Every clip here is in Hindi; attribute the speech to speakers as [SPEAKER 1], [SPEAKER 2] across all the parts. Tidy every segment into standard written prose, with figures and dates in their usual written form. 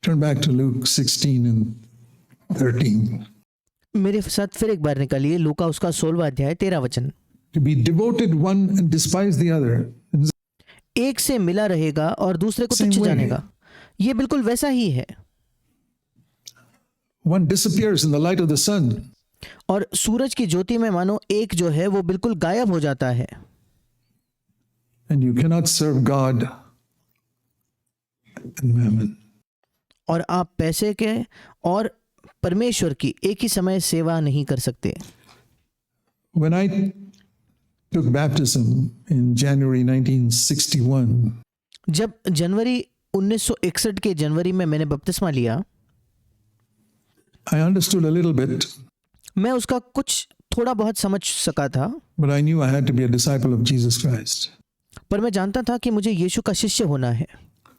[SPEAKER 1] Turn back to Luke 16 and 13.
[SPEAKER 2] मेरे साथ फिर एक बार निकालिए लूका उसका 16वां अध्याय 13 वचन।
[SPEAKER 1] To be devoted one and despise the other.
[SPEAKER 2] एक से मिला रहेगा और दूसरे को
[SPEAKER 1] Same
[SPEAKER 2] तुच्छ
[SPEAKER 1] way.
[SPEAKER 2] जानेगा। ये बिल्कुल वैसा ही है।
[SPEAKER 1] One disappears in the light of the sun.
[SPEAKER 2] और सूरज की ज्योति में मानो एक जो है वो बिल्कुल गायब हो जाता है।
[SPEAKER 1] And you cannot serve God and mammon.
[SPEAKER 2] और आप पैसे के और परमेश्वर की एक ही समय सेवा नहीं कर सकते।
[SPEAKER 1] When I took baptism in January 1961,
[SPEAKER 2] जब जनवरी 1961 के जनवरी में मैंने बपतिस्मा लिया,
[SPEAKER 1] I understood a little bit,
[SPEAKER 2] मैं उसका कुछ थोड़ा बहुत समझ सका था,
[SPEAKER 1] but I knew I had to be a disciple of Jesus Christ.
[SPEAKER 2] पर मैं जानता था कि मुझे यीशु का शिष्य होना है।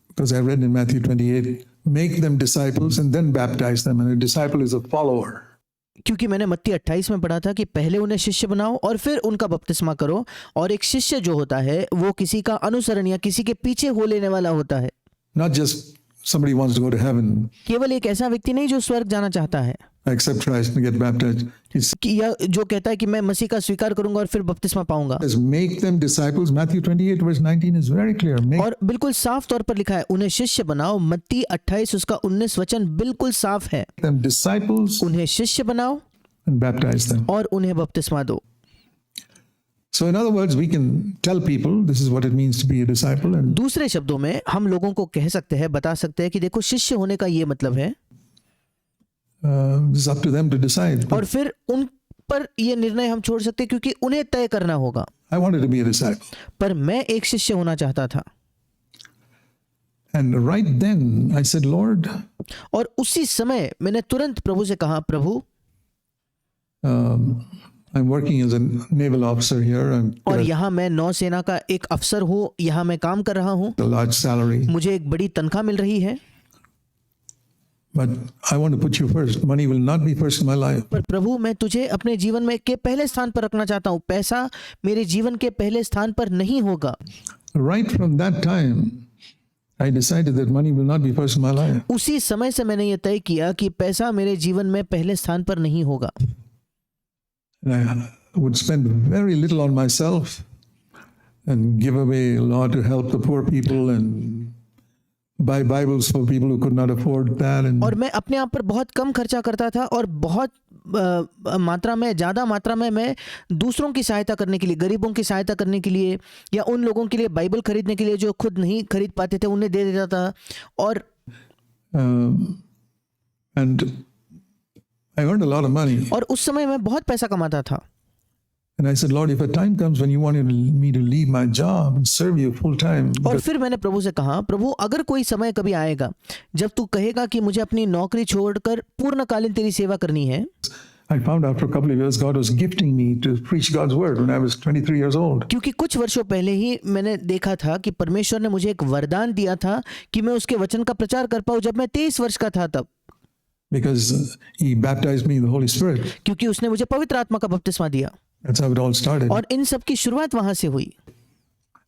[SPEAKER 1] Because I read in Matthew 28, make them disciples and then baptize them. And a disciple is a follower.
[SPEAKER 2] क्योंकि मैंने मत्ती 28 में पढ़ा था कि पहले उन्हें शिष्य बनाओ और फिर उनका बपतिस्मा करो, और एक शिष्य जो होता है वो किसी का अनुसरण या किसी के पीछे हो लेने वाला होता है।
[SPEAKER 1] Not just somebody wants to go to heaven,
[SPEAKER 2] केवल एक ऐसा व्यक्ति नहीं जो स्वर्ग जाना चाहता है
[SPEAKER 1] accept Christ and get baptized. He
[SPEAKER 2] कि या जो कहता है कि मैं मसीह का स्वीकार करूंगा और फिर बपतिस्मा पाऊंगा।
[SPEAKER 1] says, make them disciples. Matthew 28 verse 19 is very clear. Make
[SPEAKER 2] और बिल्कुल साफ तौर पर लिखा है उन्हें शिष्य बनाओ। मत्ती 28 उसका 19 वचन बिल्कुल साफ है।
[SPEAKER 1] them disciples
[SPEAKER 2] उन्हें शिष्य बनाओ
[SPEAKER 1] and baptize them.
[SPEAKER 2] और उन्हें बपतिस्मा दो।
[SPEAKER 1] So in other words, we can tell people this is what it means to be a disciple, and
[SPEAKER 2] दूसरे शब्दों में हम लोगों को कह सकते हैं, बता सकते हैं कि देखो शिष्य होने का ये मतलब है,
[SPEAKER 1] it's up to them to decide.
[SPEAKER 2] और फिर उन पर ये निर्णय हम छोड़ सकते हैं क्योंकि उन्हें तय करना होगा।
[SPEAKER 1] I wanted to be a disciple.
[SPEAKER 2] पर मैं एक शिष्य होना चाहता था,
[SPEAKER 1] And right then I said, Lord,
[SPEAKER 2] और उसी समय मैंने तुरंत प्रभु से कहा, प्रभु
[SPEAKER 1] I'm working as a naval officer here. I'm
[SPEAKER 2] और
[SPEAKER 1] got
[SPEAKER 2] यहाँ मैं नौसेना का एक अफसर हूँ, यहाँ मैं काम कर रहा हूँ,
[SPEAKER 1] a large salary,
[SPEAKER 2] मुझे एक बड़ी तनख्वाह मिल रही है,
[SPEAKER 1] but I want to put you first. Money will not be first in my life.
[SPEAKER 2] पर प्रभु मैं तुझे अपने जीवन में के पहले स्थान पर रखना चाहता हूँ। पैसा मेरे जीवन के पहले स्थान पर नहीं होगा।
[SPEAKER 1] Right from that time, I decided that money will not be first in my life.
[SPEAKER 2] उसी समय से मैंने ये तय किया कि पैसा मेरे जीवन में पहले स्थान पर नहीं होगा।
[SPEAKER 1] And I would spend very little on myself and give away a lot to help the poor people and buy Bibles for people who could not afford that. And
[SPEAKER 2] और मैं अपने आप पर बहुत कम खर्चा करता था और बहुत ज़्यादा मात्रा में मैं दूसरों की सहायता करने के लिए, गरीबों की सहायता करने के लिए या उन लोगों के लिए बाइबल खरीदने के लिए जो खुद नहीं खरीद पाते थे उन्हें दे देता था। और
[SPEAKER 1] and I earned a lot of money.
[SPEAKER 2] और उस समय मैं बहुत पैसा कमाता था।
[SPEAKER 1] And I said, Lord, if a time comes when you wanted me to leave my job and serve you full time,
[SPEAKER 2] और फिर मैंने प्रभु से कहा, प्रभु अगर कोई समय कभी आएगा जब तू कहेगा कि मुझे अपनी नौकरी छोड़कर पूर्णकालीन तेरी सेवा करनी है।
[SPEAKER 1] I found out for a couple of years God was gifting me to preach God's word when I was 23 years old.
[SPEAKER 2] क्योंकि कुछ वर्षों पहले ही मैंने देखा था कि परमेश्वर ने मुझे एक वरदान दिया था कि मैं उसके वचन का प्रचार कर पाऊँ जब मैं 23 वर्ष का था तब।
[SPEAKER 1] Because he baptized me in the Holy Spirit.
[SPEAKER 2] क्योंकि उसने मुझे पवित्र आत्मा का बपतिस्मा दिया।
[SPEAKER 1] That's how it all started.
[SPEAKER 2] और इन सब की शुरुआत वहां से हुई।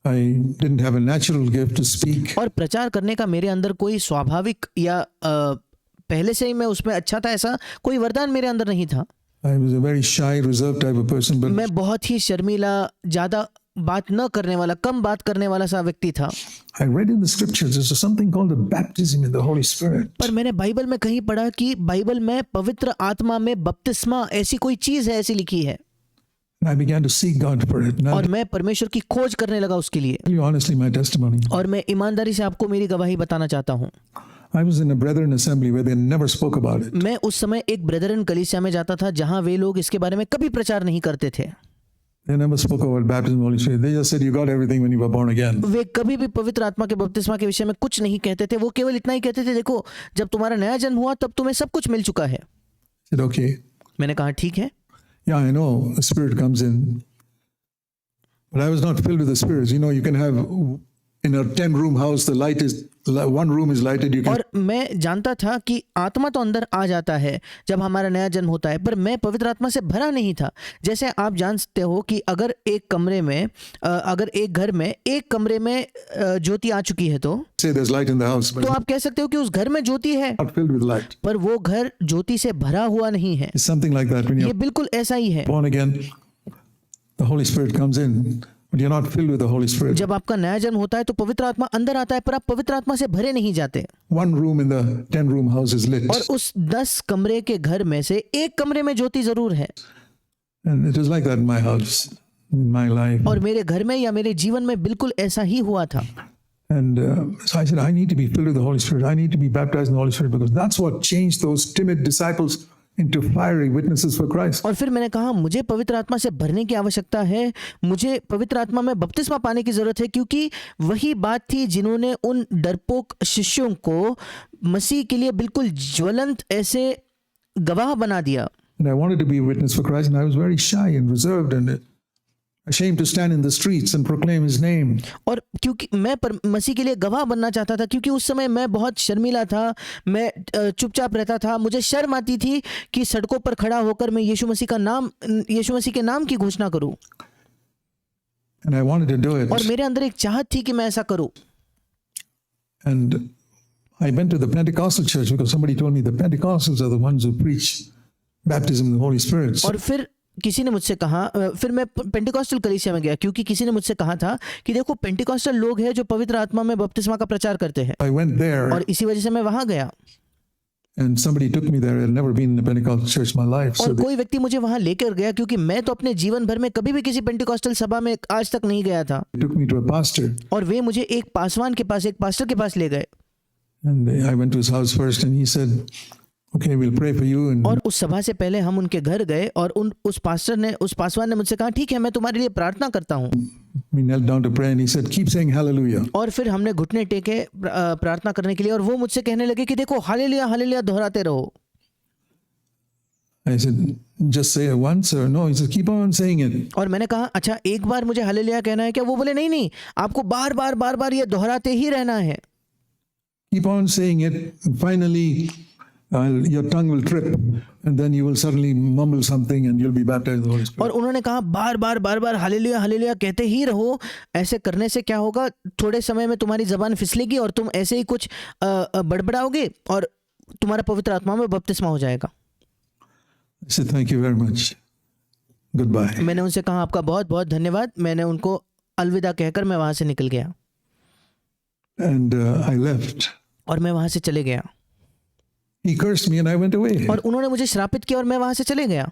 [SPEAKER 1] I didn't have a natural gift to speak.
[SPEAKER 2] और प्रचार करने का मेरे अंदर कोई स्वाभाविक या पहले से ही मैं उसमें अच्छा था ऐसा कोई वरदान मेरे अंदर नहीं था।
[SPEAKER 1] I was a very shy, reserved type of person, but
[SPEAKER 2] मैं बहुत ही शर्मीला, ज्यादा बात न करने वाला, कम बात करने वाला सा व्यक्ति था।
[SPEAKER 1] I read in the scriptures there's something called the baptism in the Holy Spirit.
[SPEAKER 2] पर मैंने बाइबल में कहीं पढ़ा कि बाइबल में पवित्र आत्मा में बपतिस्मा ऐसी कोई चीज है, ऐसी लिखी है।
[SPEAKER 1] And I began to seek God for it. Now,
[SPEAKER 2] और मैं परमेश्वर की खोज करने लगा उसके लिए।
[SPEAKER 1] tell you honestly my testimony.
[SPEAKER 2] और मैं ईमानदारी से आपको मेरी गवाही बताना चाहता हूँ।
[SPEAKER 1] I was in a brethren assembly where they never spoke about it.
[SPEAKER 2] मैं उस समय एक ब्रदरन कलीसिया में जाता था जहां वे लोग इसके बारे में कभी प्रचार नहीं करते थे।
[SPEAKER 1] They never spoke about baptism in the Holy Spirit. They just said you got everything when you were born again.
[SPEAKER 2] वे कभी भी पवित्र आत्मा के बपतिस्मा के विषय में कुछ नहीं कहते थे। वो केवल इतना ही कहते थे, देखो जब तुम्हारा नया जन्म हुआ तब तुम्हें सब कुछ मिल चुका है।
[SPEAKER 1] I said, okay.
[SPEAKER 2] मैंने कहा ठीक है,
[SPEAKER 1] Yeah, I know the Spirit comes in. But I was not filled with the Spirit. You know, you can have in a 10-room house, the light is one room is lighted. You can
[SPEAKER 2] और मैं जानता था कि आत्मा तो अंदर आ जाता है जब हमारा नया जन्म होता है, पर मैं पवित्र आत्मा से भरा नहीं था। जैसे आप जानते हो कि अगर एक कमरे में अगर एक घर में एक कमरे में ज्योति आ चुकी है तो
[SPEAKER 1] say there's light in the house, but
[SPEAKER 2] तो आप कह सकते हो कि उस घर में ज्योति है,
[SPEAKER 1] it's not filled with light.
[SPEAKER 2] पर वो घर ज्योति से भरा हुआ नहीं है।
[SPEAKER 1] It's something like that. When
[SPEAKER 2] ये
[SPEAKER 1] you're
[SPEAKER 2] बिल्कुल ऐसा ही है।
[SPEAKER 1] born again, the Holy Spirit comes in, but you're not filled with the Holy Spirit.
[SPEAKER 2] जब आपका नया जन्म होता है तो पवित्र आत्मा अंदर आता है, पर आप पवित्र आत्मा से भरे नहीं जाते।
[SPEAKER 1] One room in the 10-room house is lit.
[SPEAKER 2] और उस 10 कमरे के घर में से एक कमरे में ज्योति जरूर है।
[SPEAKER 1] And it was like that in my house, in my life.
[SPEAKER 2] और मेरे घर में या मेरे जीवन में बिल्कुल ऐसा ही हुआ था।
[SPEAKER 1] And so I said, I need to be filled with the Holy Spirit. I need to be baptized in the Holy Spirit, because that's what changed those timid disciples into fiery witnesses for Christ.
[SPEAKER 2] और फिर मैंने कहा मुझे पवित्र आत्मा से भरने की आवश्यकता है, मुझे पवित्र आत्मा में बपतिस्मा पाने की जरूरत है, क्योंकि वही बात थी जिन्होंने उन डरपोक शिष्यों को मसीह के लिए बिल्कुल ज्वलंत ऐसे गवाह बना दिया।
[SPEAKER 1] And I wanted to be a witness for Christ, and I was very shy and reserved and ashamed to stand in the streets and proclaim His name.
[SPEAKER 2] और क्योंकि मैं मसीह के लिए गवाह बनना चाहता था, क्योंकि उस समय मैं बहुत शर्मीला था, मैं चुपचाप रहता था, मुझे शर्म आती थी कि सड़कों पर खड़ा होकर मैं यीशु मसीह के नाम की घोषणा करूं।
[SPEAKER 1] And I wanted to do it.
[SPEAKER 2] और मेरे अंदर एक चाहत थी कि मैं ऐसा करूं।
[SPEAKER 1] And I went to the Pentecostal church because somebody told me the Pentecostals are the ones who preach baptism in the Holy Spirit. So
[SPEAKER 2] और फिर किसी ने मुझसे कहा, फिर मैं पेंटिकॉस्टल कलीसिया में गया, क्योंकि किसी ने मुझसे कहा था कि देखो पेंटिकॉस्टल लोग हैं जो पवित्र आत्मा में बपतिस्मा का प्रचार करते हैं।
[SPEAKER 1] I went there,
[SPEAKER 2] और इसी वजह से मैं वहां गया।
[SPEAKER 1] and somebody took me there. I had never been in a Pentecostal church in my life. So
[SPEAKER 2] और कोई व्यक्ति मुझे वहां लेकर गया, क्योंकि मैं तो अपने जीवन भर में कभी भी किसी पेंटिकॉस्टल सभा में आज तक नहीं गया था।
[SPEAKER 1] they took me to a pastor,
[SPEAKER 2] और वे मुझे एक पासवान के पास, एक पास्टर के पास ले गए।
[SPEAKER 1] and I went to his house first, and he said, okay, we'll pray for you. And
[SPEAKER 2] और उस सभा से पहले हम उनके घर गए, और उस पासवान ने मुझसे कहा ठीक है मैं तुम्हारे लिए प्रार्थना करता हूँ।
[SPEAKER 1] we knelt down to pray, and he said, keep saying hallelujah.
[SPEAKER 2] और फिर हमने घुटने टेके प्रार्थना करने के लिए, और वो मुझसे कहने लगे कि देखो हालेलुया हालेलुया दोहराते रहो।
[SPEAKER 1] I said, just say it once or no? He said, keep on saying it.
[SPEAKER 2] और मैंने कहा अच्छा एक बार मुझे हालेलुया कहना है क्या? वो बोले नहीं नहीं, आपको बार बार ये दोहराते ही रहना है।
[SPEAKER 1] Keep on saying it. Finally, your tongue will trip, and then you will suddenly mumble something, and you'll be baptized in the Holy Spirit.
[SPEAKER 2] और उन्होंने कहा बार बार हालेलुया हालेलुया कहते ही रहो। ऐसे करने से क्या होगा, थोड़े समय में तुम्हारी जबान फिसलेगी और तुम ऐसे ही कुछ बड़बड़ाओगे और तुम्हारा पवित्र आत्मा में बपतिस्मा हो जाएगा।
[SPEAKER 1] I said, thank you very much. Goodbye.
[SPEAKER 2] मैंने उनसे कहा आपका बहुत बहुत धन्यवाद। मैंने उनको अलविदा कहकर मैं वहां से निकल गया।
[SPEAKER 1] And I left.
[SPEAKER 2] और मैं वहां से चले गया।
[SPEAKER 1] He cursed me, and I went away.
[SPEAKER 2] और उन्होंने मुझे श्रापित किया और मैं वहां से चले गया।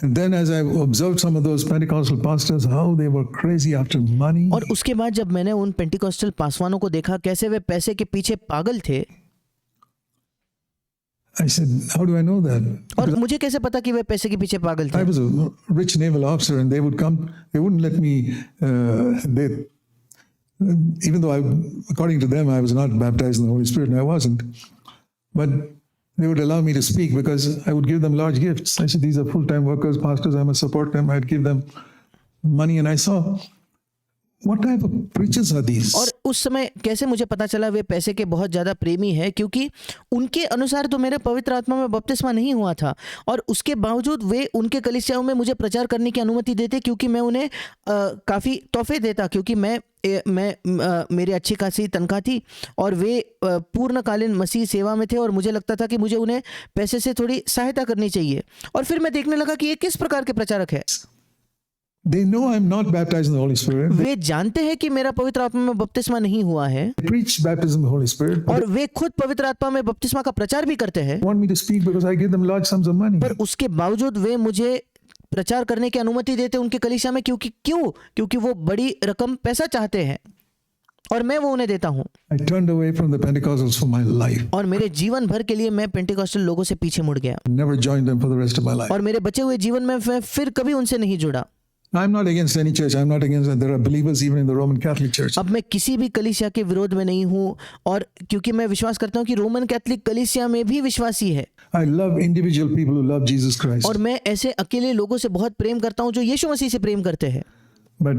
[SPEAKER 1] And then as I observed some of those Pentecostal pastors, how they were crazy after money.
[SPEAKER 2] और उसके बाद जब मैंने उन पेंटिकॉस्टल पासवानों को देखा कैसे वे पैसे के पीछे पागल थे,
[SPEAKER 1] I said, how do I know that?
[SPEAKER 2] और मुझे कैसे पता कि वे पैसे के पीछे पागल थे?
[SPEAKER 1] I was a rich naval officer, and they would come, they wouldn't let me, even though according to them, I was not baptized in the Holy Spirit, and I wasn't, but they would allow me to speak because I would give them large gifts. I said, these are full-time workers, pastors, I must support them. I'd give them money, and I saw, what type of preachers are these?
[SPEAKER 2] और उस समय कैसे मुझे पता चला वे पैसे के बहुत ज़्यादा प्रेमी है, क्योंकि उनके अनुसार तो मेरे पवित्र आत्मा में बपतिस्मा नहीं हुआ था, और उसके बावजूद वे उनके कलीसियाओं में मुझे प्रचार करने की अनुमति देते, क्योंकि मैं उन्हें काफ़ी तोहफे देता, क्योंकि मेरी अच्छी खासी तनख्वाह थी और वे पूर्णकालीन मसीह सेवा में थे, और मुझे लगता था कि मुझे उन्हें पैसे से थोड़ी सहायता करनी चाहिए। और फिर मैं देखने लगा कि ये किस प्रकार के प्रचारक है।
[SPEAKER 1] They know I'm not baptized in the Holy Spirit.
[SPEAKER 2] वे जानते हैं कि मेरा पवित्र आत्मा में बपतिस्मा नहीं हुआ है,
[SPEAKER 1] They preach baptism in the Holy Spirit.
[SPEAKER 2] और वे खुद पवित्र आत्मा में बपतिस्मा का प्रचार भी करते हैं,
[SPEAKER 1] They want me to speak because I give them large sums of money.
[SPEAKER 2] पर उसके बावजूद वे मुझे प्रचार करने की अनुमति देते उनके कलीसिया में, क्योंकि वो बड़ी रकम पैसा चाहते हैं और मैं वो उन्हें देता हूँ।
[SPEAKER 1] I turned away from the Pentecostals for my life.
[SPEAKER 2] और मेरे जीवन भर के लिए मैं पेंटिकॉस्टल लोगों से पीछे मुड़ गया,
[SPEAKER 1] Never joined them for the rest of my life.
[SPEAKER 2] और मेरे बचे हुए जीवन में मैं फिर कभी उनसे नहीं जुड़ा।
[SPEAKER 1] I'm not against any church. I'm not against that. There are believers even in the Roman Catholic Church.
[SPEAKER 2] अब मैं किसी भी कलीसिया के विरोध में नहीं हूँ, और क्योंकि मैं विश्वास करता हूँ कि रोमन कैथोलिक कलीसिया में भी विश्वासी है।
[SPEAKER 1] I love individual people who love Jesus Christ.
[SPEAKER 2] और मैं ऐसे अकेले लोगों से बहुत प्रेम करता हूँ जो यीशु मसीह से प्रेम करते हैं।
[SPEAKER 1] But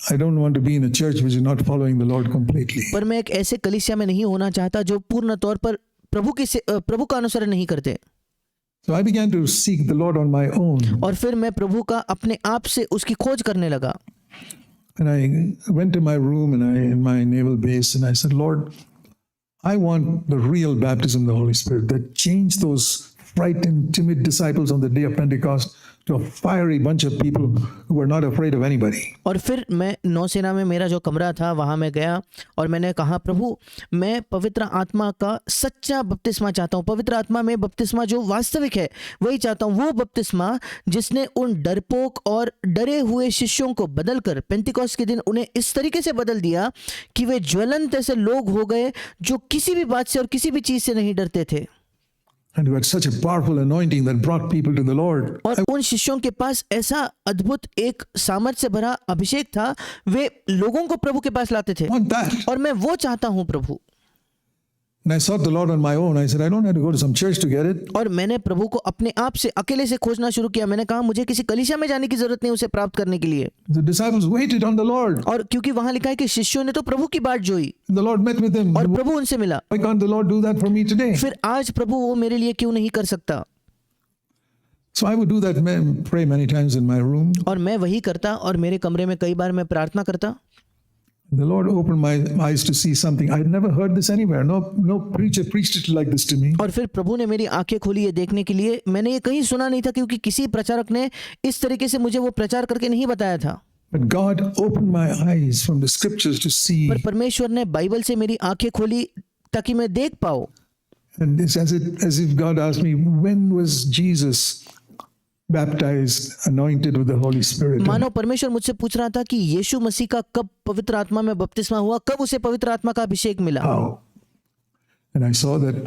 [SPEAKER 1] I don't want to be in a church which is not following the Lord completely.
[SPEAKER 2] पर मैं एक ऐसे कलीसिया में नहीं होना चाहता जो पूर्ण तौर पर प्रभु का अनुसरण नहीं करते।
[SPEAKER 1] So I began to seek the Lord on my own.
[SPEAKER 2] और फिर मैं प्रभु का अपने आप से उसकी खोज करने लगा।
[SPEAKER 1] And I went to my room and in my naval base, and I said, Lord, I want the real baptism of the Holy Spirit that changed those frightened, timid disciples on the day of Pentecost to a fiery bunch of people who were not afraid of anybody.
[SPEAKER 2] और फिर मैं नौसेना में मेरा जो कमरा था वहाँ मैं गया और मैंने कहा, प्रभु मैं पवित्र आत्मा का सच्चा बपतिस्मा चाहता हूँ। पवित्र आत्मा में बपतिस्मा जो वास्तविक है वही चाहता हूँ। वो बपतिस्मा जिसने उन डरपोक और डरे हुए शिष्यों को बदलकर पेंटिकॉस्ट के दिन उन्हें इस तरीके से बदल दिया कि वे ज्वलंत ऐसे लोग हो गए जो किसी भी बात से और किसी भी चीज़ से नहीं डरते थे।
[SPEAKER 1] And who had such a powerful anointing that brought people to the Lord.
[SPEAKER 2] और उन शिष्यों के पास ऐसा अद्भुत एक सामर्थ्य से भरा अभिषेक था, वे लोगों को प्रभु के पास लाते थे।
[SPEAKER 1] I want that.
[SPEAKER 2] और मैं वो चाहता हूँ प्रभु।
[SPEAKER 1] And I sought the Lord on my own. I said, I don't have to go to some church to get it.
[SPEAKER 2] और मैंने प्रभु को अपने आप से अकेले से खोजना शुरू किया। मैंने कहा मुझे किसी कलीसिया में जाने की जरूरत नहीं उसे प्राप्त करने के लिए।
[SPEAKER 1] The disciples waited on the Lord.
[SPEAKER 2] और क्योंकि वहां लिखा है कि शिष्यों ने तो प्रभु की बाट जोई
[SPEAKER 1] The Lord met with them.
[SPEAKER 2] और प्रभु उनसे मिला।
[SPEAKER 1] Why can't the Lord do that for me today?
[SPEAKER 2] फिर आज प्रभु वो मेरे लिए क्यों नहीं कर सकता?
[SPEAKER 1] So I would do that, pray many times in my room.
[SPEAKER 2] और मैं वही करता और मेरे कमरे में कई बार मैं प्रार्थना करता।
[SPEAKER 1] The Lord opened my eyes to see something. I had never heard this anywhere. No preacher preached it like this to me.
[SPEAKER 2] और फिर प्रभु ने मेरी आंखें खोली ये देखने के लिए। मैंने ये कहीं सुना नहीं था क्योंकि किसी प्रचारक ने इस तरीके से मुझे वो प्रचार करके नहीं बताया था।
[SPEAKER 1] But God opened my eyes from the scriptures to see.
[SPEAKER 2] पर परमेश्वर ने बाइबल से मेरी आंखें खोली ताकि मैं देख पाऊं।
[SPEAKER 1] And it's as if God asked me, when was Jesus baptized, anointed with the Holy Spirit?
[SPEAKER 2] मानो परमेश्वर मुझसे पूछ रहा था कि यीशु मसीह का कब पवित्र आत्मा में बपतिस्मा हुआ, कब उसे पवित्र आत्मा का अभिषेक मिला।
[SPEAKER 1] How? And I saw that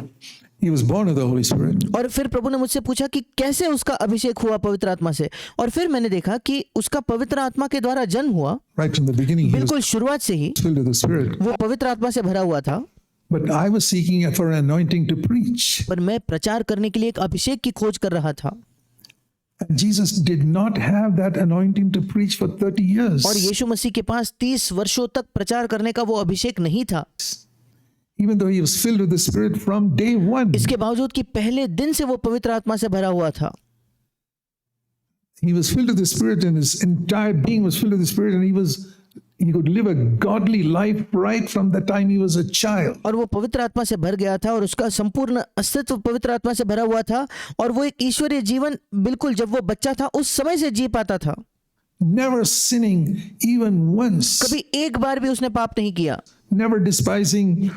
[SPEAKER 1] he was born of the Holy Spirit.
[SPEAKER 2] और फिर प्रभु ने मुझसे पूछा कि कैसे उसका अभिषेक हुआ पवित्र आत्मा से। और फिर मैंने देखा कि उसका पवित्र आत्मा के द्वारा जन्म हुआ।
[SPEAKER 1] Right from the beginning, he was
[SPEAKER 2] बिल्कुल शुरुआत से ही
[SPEAKER 1] filled with the Spirit.
[SPEAKER 2] वो पवित्र आत्मा से भरा हुआ था।
[SPEAKER 1] But I was seeking for an anointing to preach.
[SPEAKER 2] पर मैं प्रचार करने के लिए एक अभिषेक की खोज कर रहा था।
[SPEAKER 1] And Jesus did not have that anointing to preach for 30 years.
[SPEAKER 2] और यीशु मसीह के पास 30 वर्षों तक प्रचार करने का वो अभिषेक नहीं था।
[SPEAKER 1] Even though he was filled with the Spirit from day one.
[SPEAKER 2] इसके बावजूद कि पहले दिन से वो पवित्र आत्मा से भरा हुआ था।
[SPEAKER 1] He was filled with the Spirit and his entire being was filled with the Spirit, and he could live a godly life right from the time he was a child.
[SPEAKER 2] और वो पवित्र आत्मा से भर गया था और उसका संपूर्ण अस्तित्व पवित्र आत्मा से भरा हुआ था और वो एक ईश्वरीय जीवन बिल्कुल जब वो बच्चा था उस समय से जी पाता था।
[SPEAKER 1] Never sinning even once.
[SPEAKER 2] कभी एक बार भी उसने पाप नहीं किया।
[SPEAKER 1] Never despising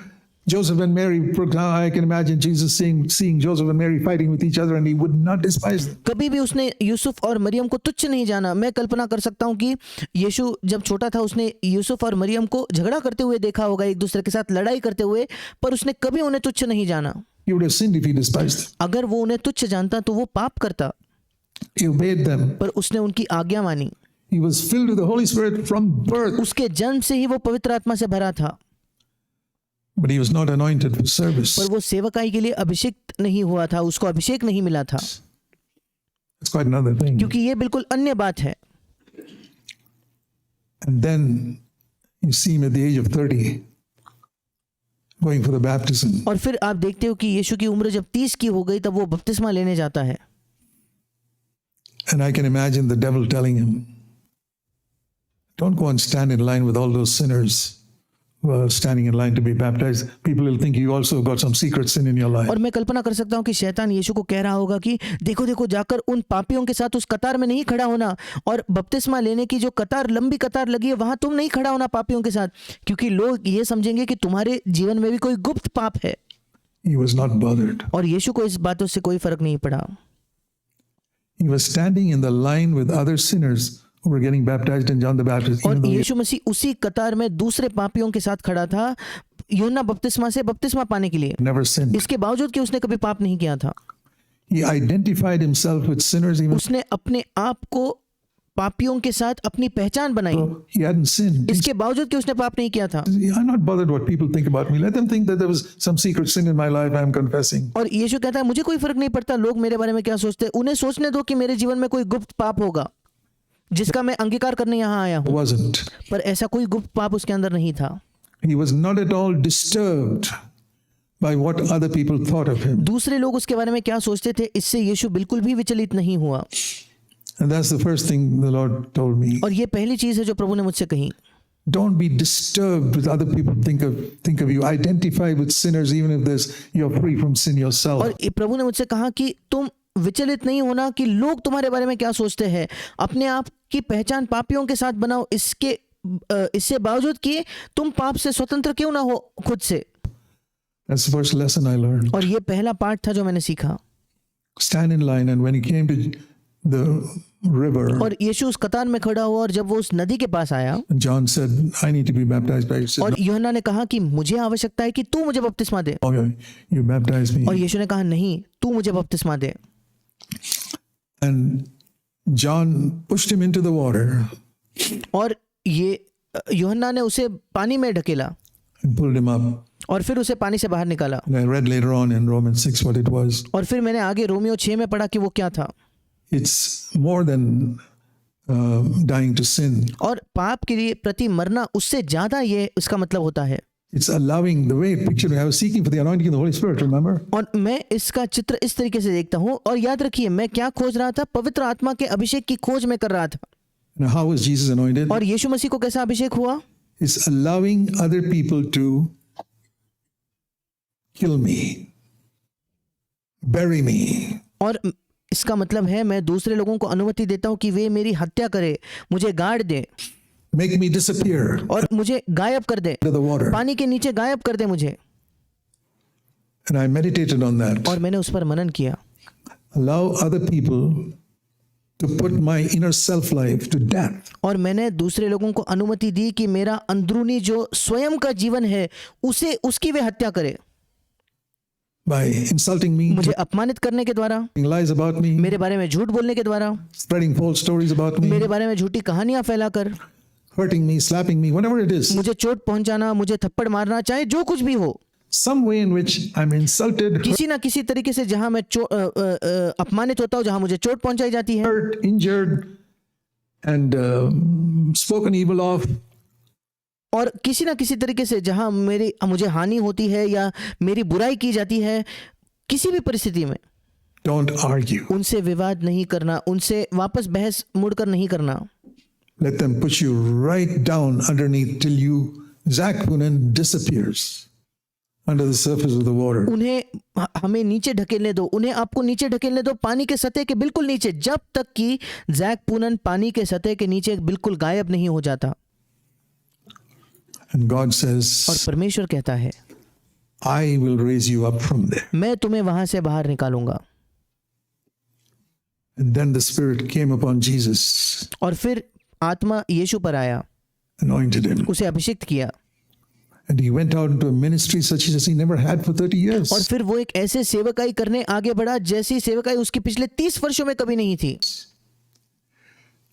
[SPEAKER 1] Joseph and Mary. I can imagine Jesus seeing Joseph and Mary fighting with each other, and he would not despise them.
[SPEAKER 2] कभी भी उसने यूसुफ और मरियम को तुच्छ नहीं जाना। मैं कल्पना कर सकता हूँ कि यीशु जब छोटा था उसने यूसुफ और मरियम को झगड़ा करते हुए देखा होगा, एक दूसरे के साथ लड़ाई करते हुए, पर उसने कभी उन्हें तुच्छ नहीं जाना।
[SPEAKER 1] He would have sinned if he despised them.
[SPEAKER 2] अगर वो उन्हें तुच्छ जानता तो वो पाप करता।
[SPEAKER 1] He obeyed them.
[SPEAKER 2] पर उसने उनकी आज्ञा मानी।
[SPEAKER 1] He was filled with the Holy Spirit from birth.
[SPEAKER 2] उसके जन्म से ही वो पवित्र आत्मा से भरा था।
[SPEAKER 1] But he was not anointed for service.
[SPEAKER 2] पर वो सेवकाई के लिए अभिषेक नहीं हुआ था, उसको अभिषेक नहीं मिला था।
[SPEAKER 1] That's quite another thing.
[SPEAKER 2] क्योंकि ये बिल्कुल अन्य बात है।
[SPEAKER 1] And then you see him at the age of 30 going for the baptism.
[SPEAKER 2] और फिर आप देखते हो कि यीशु की उम्र जब 30 की हो गई तब वो बपतिस्मा लेने जाता है।
[SPEAKER 1] And I can imagine the devil telling him, don't go and stand in line with all those sinners who are standing in line to be baptized. People will think you also got some secret sin in your life.
[SPEAKER 2] और मैं कल्पना कर सकता हूँ कि शैतान यीशु को कह रहा होगा कि देखो देखो जाकर उन पापियों के साथ उस कतार में नहीं खड़ा होना, और बपतिस्मा लेने की जो कतार लंबी कतार लगी है वहां तुम नहीं खड़ा होना पापियों के साथ, क्योंकि लोग ये समझेंगे कि तुम्हारे जीवन में भी कोई गुप्त पाप है।
[SPEAKER 1] He was not bothered.
[SPEAKER 2] और यीशु को इस बातों से कोई फर्क नहीं पड़ा।
[SPEAKER 1] He was standing in the line with other sinners who were getting baptized in John the Baptist.
[SPEAKER 2] और
[SPEAKER 1] Even though he
[SPEAKER 2] यीशु मसीह उसी कतार में दूसरे पापियों के साथ खड़ा था यूहन्ना बपतिस्मा से बपतिस्मा पाने के लिए,
[SPEAKER 1] never sinned.
[SPEAKER 2] इसके बावजूद कि उसने कभी पाप नहीं किया था।
[SPEAKER 1] He identified himself with sinners even
[SPEAKER 2] उसने अपने आप को पापियों के साथ अपनी पहचान बनाई,
[SPEAKER 1] though he hadn't sinned.
[SPEAKER 2] इसके बावजूद कि उसने पाप नहीं किया था।
[SPEAKER 1] I'm not bothered what people think about me. Let them think that there was some secret sin in my life I'm confessing.
[SPEAKER 2] और यीशु कहता है मुझे कोई फर्क नहीं पड़ता लोग मेरे बारे में क्या सोचते हैं, उन्हें सोचने दो कि मेरे जीवन में कोई गुप्त पाप होगा। जिसका मैं अंगीकार करने यहाँ आया हूँ।
[SPEAKER 1] wasn't.
[SPEAKER 2] पर ऐसा कोई गुप्त पाप उसके अंदर नहीं था।
[SPEAKER 1] He was not at all disturbed by what other people thought of him.
[SPEAKER 2] दूसरे लोग उसके बारे में क्या सोचते थे, इससे यीशु बिल्कुल भी विचलित नहीं हुआ।
[SPEAKER 1] And that's the first thing the Lord told me.
[SPEAKER 2] और ये पहली चीज है जो प्रभु ने मुझसे कही।
[SPEAKER 1] Don't be disturbed with other people think of you. Identify with sinners even if you're free from sin yourself.
[SPEAKER 2] और प्रभु ने मुझसे कहा कि तुम विचलित नहीं होना कि लोग तुम्हारे बारे में क्या सोचते हैं। अपने आप की पहचान पापियों के साथ बनाओ, इससे बावजूद कि तुम पाप से स्वतंत्र क्यों ना हो खुद से।
[SPEAKER 1] That's the first lesson I learned.
[SPEAKER 2] और ये पहला पाठ था जो मैंने सीखा।
[SPEAKER 1] Stand in line, and when he came to the river,
[SPEAKER 2] और यीशु उस कतार में खड़ा हुआ और जब वो उस नदी के पास आया,
[SPEAKER 1] John said, I need to be baptized by you. He said,
[SPEAKER 2] और यूहन्ना ने कहा कि मुझे आवश्यकता है कि तू मुझे बपतिस्मा दे।
[SPEAKER 1] "No, you baptize me."
[SPEAKER 2] और यीशु ने कहा नहीं, तू मुझे बपतिस्मा दे।
[SPEAKER 1] And John pushed him into the water
[SPEAKER 2] और ये यूहन्ना ने उसे पानी में ढकेला
[SPEAKER 1] and pulled him up.
[SPEAKER 2] और फिर उसे पानी से बाहर निकाला।
[SPEAKER 1] And I read later on in Romans 6 what it was.
[SPEAKER 2] और फिर मैंने आगे रोमियो 6 में पढ़ा कि वो क्या था।
[SPEAKER 1] It's more than dying to sin.
[SPEAKER 2] और पाप के लिए प्रति मरना, उससे ज्यादा ये इसका मतलब होता है।
[SPEAKER 1] It's allowing the way picture I was seeking for the anointing of the Holy Spirit, remember?
[SPEAKER 2] और मैं इसका चित्र इस तरीके से देखता हूँ, और याद रखिए मैं क्या खोज रहा था, पवित्र आत्मा के अभिषेक की खोज में कर रहा था।
[SPEAKER 1] Now, how was Jesus anointed?
[SPEAKER 2] और यीशु मसीह को कैसा अभिषेक हुआ?
[SPEAKER 1] It's allowing other people to kill me, bury me.
[SPEAKER 2] और इसका मतलब है मैं दूसरे लोगों को अनुमति देता हूँ कि वे मेरी हत्या करे, मुझे गाड़ दे,
[SPEAKER 1] Make me disappear
[SPEAKER 2] और मुझे गायब कर दे,
[SPEAKER 1] into the water.
[SPEAKER 2] पानी के नीचे गायब कर दे मुझे।
[SPEAKER 1] And I meditated on that.
[SPEAKER 2] और मैंने उस पर मनन किया।
[SPEAKER 1] Allow other people to put my inner self life to death.
[SPEAKER 2] और मैंने दूसरे लोगों को अनुमति दी कि मेरा अंदरूनी जो स्वयं का जीवन है उसकी वे हत्या करे,
[SPEAKER 1] By insulting me,
[SPEAKER 2] मुझे अपमानित करने के द्वारा,
[SPEAKER 1] telling lies about me,
[SPEAKER 2] मेरे बारे में झूठ बोलने के द्वारा,
[SPEAKER 1] spreading false stories about me,
[SPEAKER 2] मेरे बारे में झूठी कहानियां फैलाकर,
[SPEAKER 1] hurting me, slapping me, whatever it is.
[SPEAKER 2] मुझे चोट पहुंचाना, मुझे थप्पड़ मारना, चाहे जो कुछ भी हो,
[SPEAKER 1] Some way in which I'm insulted,
[SPEAKER 2] किसी ना किसी तरीके से जहां मैं अपमानित होता हूं, जहां मुझे चोट पहुंचाई जाती है,
[SPEAKER 1] hurt, injured, and spoken evil of.
[SPEAKER 2] और किसी ना किसी तरीके से जहां मुझे हानि होती है या मेरी बुराई की जाती है, किसी भी परिस्थिति में
[SPEAKER 1] Don't argue.
[SPEAKER 2] उनसे विवाद नहीं करना, उनसे वापस बहस मुड़कर नहीं करना।
[SPEAKER 1] Let them push you right down underneath till Zach Poonen disappears under the surface of the water.
[SPEAKER 2] हमें नीचे ढकेलने दो, उन्हें आपको नीचे ढकेलने दो, पानी के सतह के बिल्कुल नीचे, जब तक कि जैक पूनन पानी के सतह के नीचे बिल्कुल गायब नहीं हो जाता।
[SPEAKER 1] And God
[SPEAKER 2] और
[SPEAKER 1] says,
[SPEAKER 2] परमेश्वर कहता है,
[SPEAKER 1] I will raise you up from there.
[SPEAKER 2] मैं तुम्हें वहां से बाहर निकालूंगा।
[SPEAKER 1] And then the Spirit came upon Jesus,
[SPEAKER 2] और फिर आत्मा यीशु पर आया,
[SPEAKER 1] anointed him.
[SPEAKER 2] उसे अभिषिक्त किया,
[SPEAKER 1] And he went out into a ministry such as he never had for 30 years.
[SPEAKER 2] और फिर वो एक ऐसे सेवकाई करने आगे बढ़ा जैसी सेवकाई उसकी पिछले 30 वर्षों में कभी नहीं थी।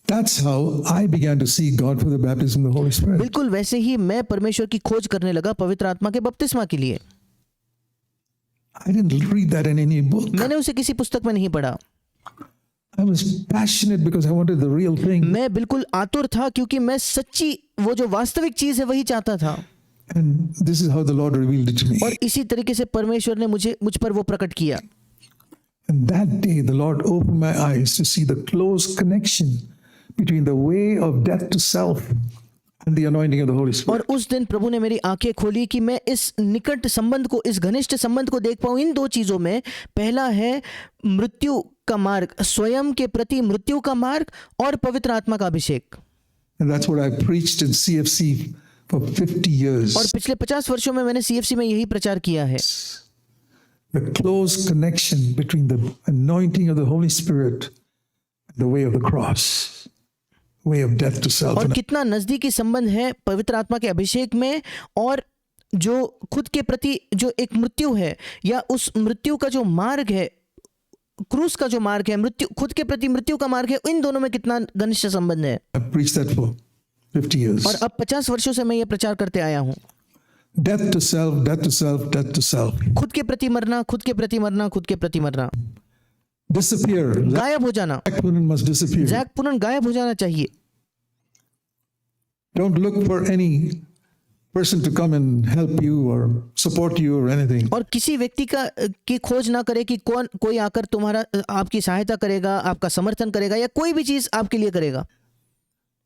[SPEAKER 1] That's how I began to see God for the baptism of the Holy Spirit.
[SPEAKER 2] बिल्कुल वैसे ही मैं परमेश्वर की खोज करने लगा पवित्र आत्मा के बपतिस्मा के लिए।
[SPEAKER 1] I didn't read that in any book.
[SPEAKER 2] मैंने उसे किसी पुस्तक में नहीं पढ़ा।
[SPEAKER 1] I was passionate because I wanted the real thing.
[SPEAKER 2] मैं बिल्कुल आतुर था क्योंकि मैं सच्ची, वो जो वास्तविक चीज है वही चाहता था।
[SPEAKER 1] And this is how the Lord revealed it to me.
[SPEAKER 2] और इसी तरीके से परमेश्वर ने मुझ पर वो प्रकट किया।
[SPEAKER 1] And that day the Lord opened my eyes to see the close connection between the way of death to self and the anointing of the Holy Spirit.
[SPEAKER 2] और उस दिन प्रभु ने मेरी आंखें खोली कि मैं इस निकट संबंध को, इस घनिष्ठ संबंध को देख पाऊं इन दो चीजों में। पहला है मृत्यु का मार्ग, स्वयं के प्रति मृत्यु का मार्ग, और पवित्र आत्मा का अभिषेक।
[SPEAKER 1] And that's what I preached in CFC for 50 years.
[SPEAKER 2] और पिछले 50 वर्षों में मैंने CFC में यही प्रचार किया है।
[SPEAKER 1] The close connection between the anointing of the Holy Spirit and the way of the cross, way of death to self.
[SPEAKER 2] और कितना नजदीकी संबंध है पवित्र आत्मा के अभिषेक में और जो खुद के प्रति जो एक मृत्यु है, या उस मृत्यु का जो मार्ग है, क्रूस का जो मार्ग है, मृत्यु, खुद के प्रति मृत्यु का मार्ग है, इन दोनों में कितना घनिष्ठ संबंध है।
[SPEAKER 1] I preached that for 50 years.
[SPEAKER 2] और अब 50 वर्षों से मैं ये प्रचार करते आया हूँ।
[SPEAKER 1] Death to self, death to self, death to self.
[SPEAKER 2] खुद के प्रति मरना, खुद के प्रति मरना, खुद के प्रति मरना।
[SPEAKER 1] disappear.
[SPEAKER 2] गायब हो जाना।
[SPEAKER 1] Zach Poonen must disappear.
[SPEAKER 2] Zach Poonen गायब हो जाना चाहिए।
[SPEAKER 1] Don't look for any person to come and help you or support you or anything.
[SPEAKER 2] और किसी व्यक्ति की खोज ना करे कि कोई आकर तुम्हारा आपकी सहायता करेगा, आपका समर्थन करेगा या कोई भी चीज आपके लिए करेगा।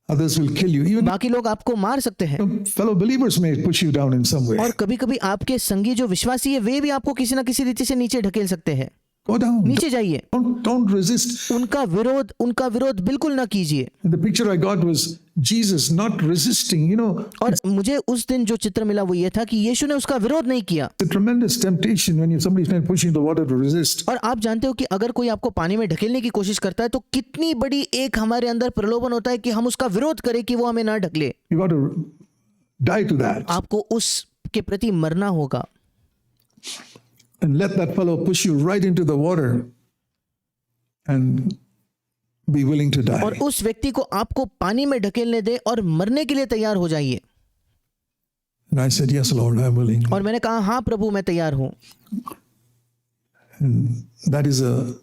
[SPEAKER 1] Others will kill you. Even
[SPEAKER 2] बाकी लोग आपको मार सकते हैं
[SPEAKER 1] fellow believers may push you down in some way.
[SPEAKER 2] और कभी कभी आपके संगी जो विश्वासी है वे भी आपको किसी ना किसी रीति से नीचे ढकेल सकते हैं।
[SPEAKER 1] Go down.
[SPEAKER 2] नीचे जाइए,
[SPEAKER 1] Don't resist.
[SPEAKER 2] उनका विरोध बिल्कुल ना कीजिए।
[SPEAKER 1] The picture I got was Jesus not resisting. You know,
[SPEAKER 2] और मुझे उस दिन जो चित्र मिला वो ये था कि यीशु ने उसका विरोध नहीं किया।
[SPEAKER 1] it's a tremendous temptation when somebody's trying to push you into the water to resist.
[SPEAKER 2] और आप जानते हो कि अगर कोई आपको पानी में ढकेलने की कोशिश करता है तो कितनी बड़ी एक हमारे अंदर प्रलोभन होता है कि हम उसका विरोध करें कि वो हमें ना ढकले।
[SPEAKER 1] You got to die to that
[SPEAKER 2] आपको उसके प्रति मरना होगा
[SPEAKER 1] and let that fellow push you right into the water and be willing to die.
[SPEAKER 2] और उस व्यक्ति को आपको पानी में ढकेलने दे और मरने के लिए तैयार हो जाइए।
[SPEAKER 1] And I said, yes, Lord, I'm willing.
[SPEAKER 2] और मैंने कहा हाँ प्रभु मैं तैयार हूँ।
[SPEAKER 1] And that is a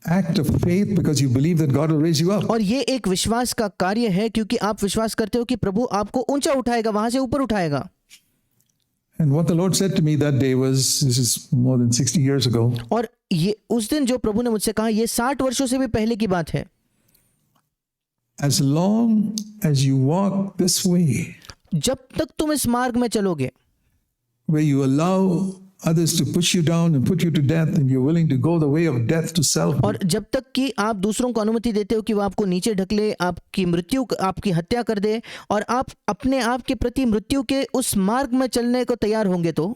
[SPEAKER 1] act of faith because you believe that God will raise you up.
[SPEAKER 2] और ये एक विश्वास का कार्य है क्योंकि आप विश्वास करते हो कि प्रभु आपको ऊंचा उठाएगा, वहां से ऊपर उठाएगा।
[SPEAKER 1] And what the Lord said to me that day was, this is more than 60 years ago.
[SPEAKER 2] और ये उस दिन जो प्रभु ने मुझसे कहा ये 60 वर्षों से भी पहले की बात है।
[SPEAKER 1] As long as you walk this way,
[SPEAKER 2] जब तक तुम इस मार्ग में चलोगे
[SPEAKER 1] where you allow others to push you down and put you to death, and you're willing to go the way of death to self,
[SPEAKER 2] और जब तक कि आप दूसरों को अनुमति देते हो कि वो आपको नीचे ढकले, आपकी हत्या कर दे और आप अपने आप के प्रति मृत्यु के उस मार्ग में चलने को तैयार होंगे तो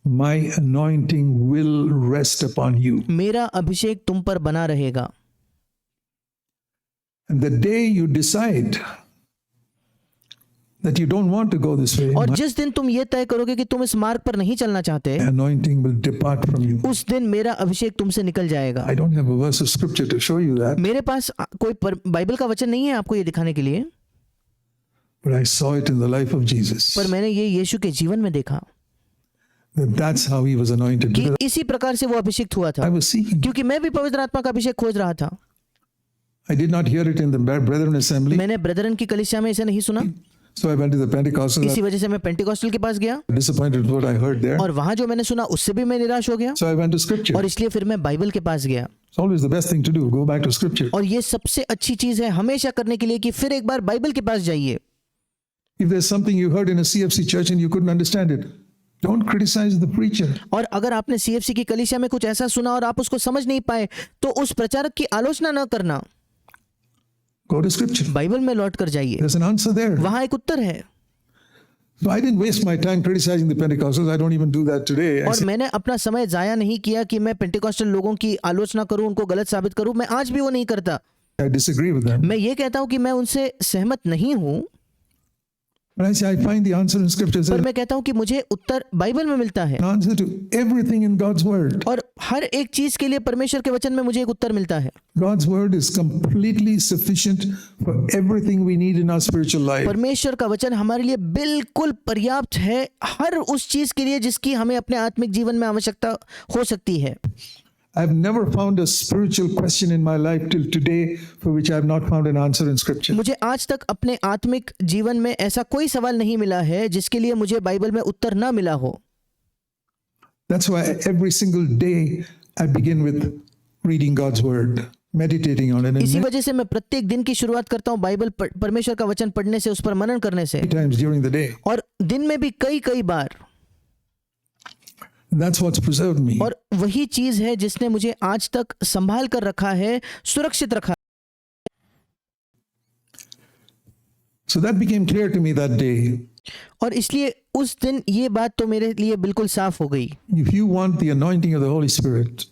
[SPEAKER 1] my anointing will rest upon you.
[SPEAKER 2] मेरा अभिषेक तुम पर बना रहेगा।
[SPEAKER 1] And the day you decide that you don't want to go this way,
[SPEAKER 2] और
[SPEAKER 1] my
[SPEAKER 2] जिस दिन तुम ये तय करोगे कि तुम इस मार्ग पर नहीं चलना चाहते,
[SPEAKER 1] anointing will depart from you.
[SPEAKER 2] उस दिन मेरा अभिषेक तुमसे निकल जाएगा।
[SPEAKER 1] I don't have a verse of scripture to show you that,
[SPEAKER 2] मेरे पास कोई बाइबल का वचन नहीं है आपको ये दिखाने के लिए,
[SPEAKER 1] but I saw it in the life of Jesus.
[SPEAKER 2] पर मैंने ये यीशु के जीवन में देखा
[SPEAKER 1] That's how he was anointed.
[SPEAKER 2] कि
[SPEAKER 1] Because
[SPEAKER 2] इसी प्रकार से वो अभिषेक हुआ
[SPEAKER 1] I
[SPEAKER 2] था।
[SPEAKER 1] was seeking.
[SPEAKER 2] क्योंकि मैं भी पवित्र आत्मा का अभिषेक खोज रहा था।
[SPEAKER 1] I did not hear it in the Brethren Assembly,
[SPEAKER 2] मैंने ब्रदरन की कलीसिया में इसे नहीं सुना,
[SPEAKER 1] so I went to the Pentecostals.
[SPEAKER 2] इसी वजह से मैं पेंटिकॉस्टल के पास गया
[SPEAKER 1] I was disappointed with what I heard there.
[SPEAKER 2] और वहां जो मैंने सुना उससे भी मैं निराश हो गया
[SPEAKER 1] So I went to Scripture.
[SPEAKER 2] और इसलिए फिर मैं बाइबल के पास गया।
[SPEAKER 1] It's always the best thing to do. Go back to Scripture.
[SPEAKER 2] और ये सबसे अच्छी चीज है हमेशा करने के लिए कि फिर एक बार बाइबल के पास जाइए।
[SPEAKER 1] If there's something you heard in a CFC church and you couldn't understand it, don't criticize the preacher.
[SPEAKER 2] और अगर आपने सीएफसी की कलीसिया में कुछ ऐसा सुना और आप उसको समझ नहीं पाए तो उस प्रचारक की आलोचना न करना,
[SPEAKER 1] Go to Scripture.
[SPEAKER 2] बाइबल में लौट कर जाइए,
[SPEAKER 1] There's an answer there.
[SPEAKER 2] वहां एक उत्तर है।
[SPEAKER 1] So I didn't waste my time criticizing the Pentecostals. I don't even do that today. I
[SPEAKER 2] और
[SPEAKER 1] say,
[SPEAKER 2] मैंने अपना समय जाया नहीं किया कि मैं पेंटिकॉस्टल लोगों की आलोचना करूं, उनको गलत साबित करूं। मैं आज भी वो नहीं करता।
[SPEAKER 1] I disagree with them.
[SPEAKER 2] मैं ये कहता हूं कि मैं उनसे सहमत नहीं हूं,
[SPEAKER 1] But I say I find the answer in Scripture. It
[SPEAKER 2] पर
[SPEAKER 1] says
[SPEAKER 2] मैं कहता हूं कि मुझे उत्तर बाइबल में मिलता है
[SPEAKER 1] an answer to everything in God's Word.
[SPEAKER 2] और हर एक चीज के लिए परमेश्वर के वचन में मुझे एक उत्तर मिलता है।
[SPEAKER 1] God's Word is completely sufficient for everything we need in our spiritual life.
[SPEAKER 2] परमेश्वर का वचन हमारे लिए बिल्कुल पर्याप्त है हर उस चीज के लिए जिसकी हमें अपने आत्मिक जीवन में आवश्यकता हो सकती है।
[SPEAKER 1] I've never found a spiritual question in my life till today for which I have not found an answer in Scripture.
[SPEAKER 2] मुझे आज तक अपने आत्मिक जीवन में ऐसा कोई सवाल नहीं मिला है जिसके लिए मुझे बाइबल में उत्तर ना मिला हो।
[SPEAKER 1] That's why every single day I begin with reading God's Word, meditating on it, and
[SPEAKER 2] इसी
[SPEAKER 1] many
[SPEAKER 2] वजह से मैं प्रत्येक दिन की शुरुआत करता हूँ बाइबल परमेश्वर का वचन पढ़ने से, उस पर मनन करने से,
[SPEAKER 1] times during the day.
[SPEAKER 2] और दिन में भी कई बार।
[SPEAKER 1] That's what's preserved me.
[SPEAKER 2] और वही चीज है जिसने मुझे आज तक संभाल कर रखा है, सुरक्षित रखा।
[SPEAKER 1] So that became clear to me that day.
[SPEAKER 2] और इसलिए उस दिन ये बात तो मेरे लिए बिल्कुल साफ हो गई।
[SPEAKER 1] If you want the anointing of the Holy Spirit,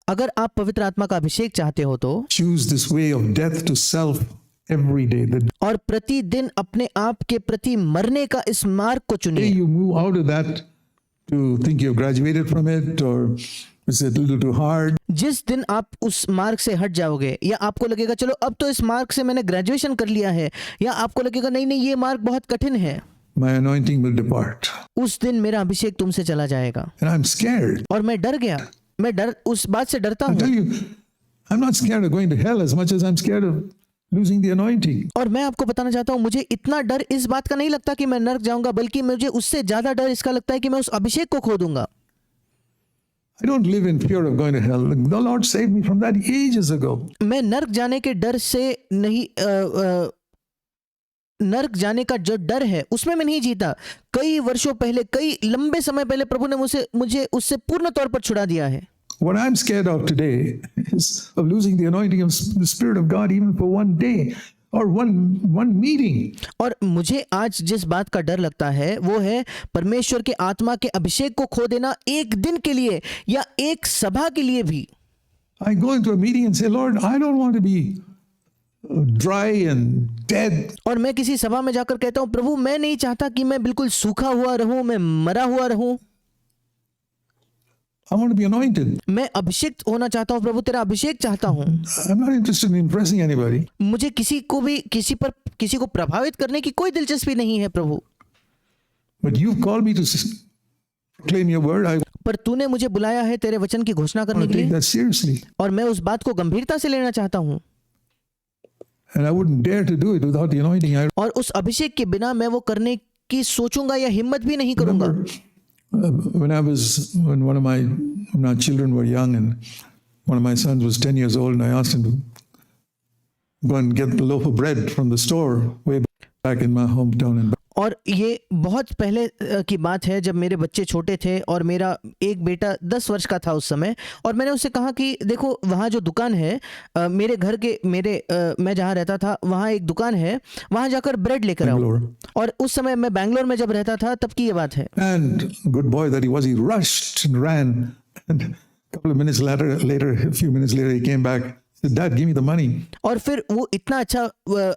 [SPEAKER 2] अगर आप पवित्र आत्मा का अभिषेक चाहते हो तो
[SPEAKER 1] choose this way of death to self every day. The
[SPEAKER 2] और प्रतिदिन अपने आप के प्रति मरने का इस मार्ग को
[SPEAKER 1] day
[SPEAKER 2] चुनिए।
[SPEAKER 1] you move out of that to think you've graduated from it, or is it a little too hard?
[SPEAKER 2] जिस दिन आप उस मार्ग से हट जाओगे या आपको लगेगा चलो अब तो इस मार्ग से मैंने ग्रेजुएशन कर लिया है, या आपको लगेगा नहीं ये मार्ग बहुत कठिन है,
[SPEAKER 1] My anointing will depart.
[SPEAKER 2] उस दिन मेरा अभिषेक तुमसे चला जाएगा।
[SPEAKER 1] And I'm scared.
[SPEAKER 2] और मैं डर गया, मैं उस बात से डरता
[SPEAKER 1] I tell
[SPEAKER 2] हूँ।
[SPEAKER 1] you, I'm not scared of going to hell as much as I'm scared of losing the anointing.
[SPEAKER 2] और मैं आपको बताना चाहता हूँ, मुझे इतना डर इस बात का नहीं लगता कि मैं नरक जाऊंगा, बल्कि मुझे उससे ज्यादा डर इसका लगता है कि मैं उस अभिषेक को खो दूंगा।
[SPEAKER 1] I don't live in fear of going to hell. The Lord saved me from that ages ago.
[SPEAKER 2] मैं नरक जाने के डर से नहीं नरक जाने का जो डर है उसमें मैं नहीं जीता। कई वर्षों पहले, कई लंबे समय पहले प्रभु ने मुझे उससे पूर्ण तौर पर छुड़ा दिया है।
[SPEAKER 1] What I'm scared of today is of losing the anointing of the Spirit of God even for one day or one meeting.
[SPEAKER 2] और मुझे आज जिस बात का डर लगता है वो है परमेश्वर के आत्मा के अभिषेक को खो देना, एक दिन के लिए या एक सभा के लिए भी।
[SPEAKER 1] I go into a meeting and say, Lord, I don't want to be dry and dead.
[SPEAKER 2] और मैं किसी सभा में जाकर कहता हूं, प्रभु मैं नहीं चाहता कि मैं बिल्कुल सूखा हुआ रहूं, मैं मरा हुआ रहूं।
[SPEAKER 1] I want to be anointed.
[SPEAKER 2] मैं अभिषेक होना चाहता हूं प्रभु, तेरा अभिषेक चाहता हूं।
[SPEAKER 1] I'm not interested in impressing anybody.
[SPEAKER 2] मुझे किसी को प्रभावित करने की कोई दिलचस्पी नहीं है प्रभु।
[SPEAKER 1] But you've called me to proclaim your word. I
[SPEAKER 2] पर तूने मुझे बुलाया है तेरे वचन की घोषणा करने
[SPEAKER 1] want
[SPEAKER 2] के
[SPEAKER 1] to take
[SPEAKER 2] लिए,
[SPEAKER 1] that seriously.
[SPEAKER 2] और मैं उस बात को गंभीरता से लेना चाहता हूं।
[SPEAKER 1] And I wouldn't dare to do it without the anointing. I
[SPEAKER 2] और उस अभिषेक के बिना मैं वो करने की सोचूंगा या हिम्मत भी नहीं करूंगा।
[SPEAKER 1] remember when our children were young and one of my sons was 10 years old and I asked him to go and get the loaf of bread from the store way back in my hometown. And
[SPEAKER 2] और ये बहुत पहले की बात है जब मेरे बच्चे छोटे थे और मेरा एक बेटा 10 वर्ष का था उस समय, और मैंने उससे कहा कि देखो वहाँ जो दुकान है मेरे घर के मैं जहाँ रहता था वहाँ एक दुकान है, वहाँ जाकर ब्रेड लेकर आओ।
[SPEAKER 1] Bangalore.
[SPEAKER 2] और उस समय मैं बैंगलोर में जब रहता था तब की ये बात है।
[SPEAKER 1] And good boy that he was, he rushed and ran. And a couple of minutes later, a few minutes later, he came back. Said, Dad, give me the money.
[SPEAKER 2] और फिर वो इतना अच्छा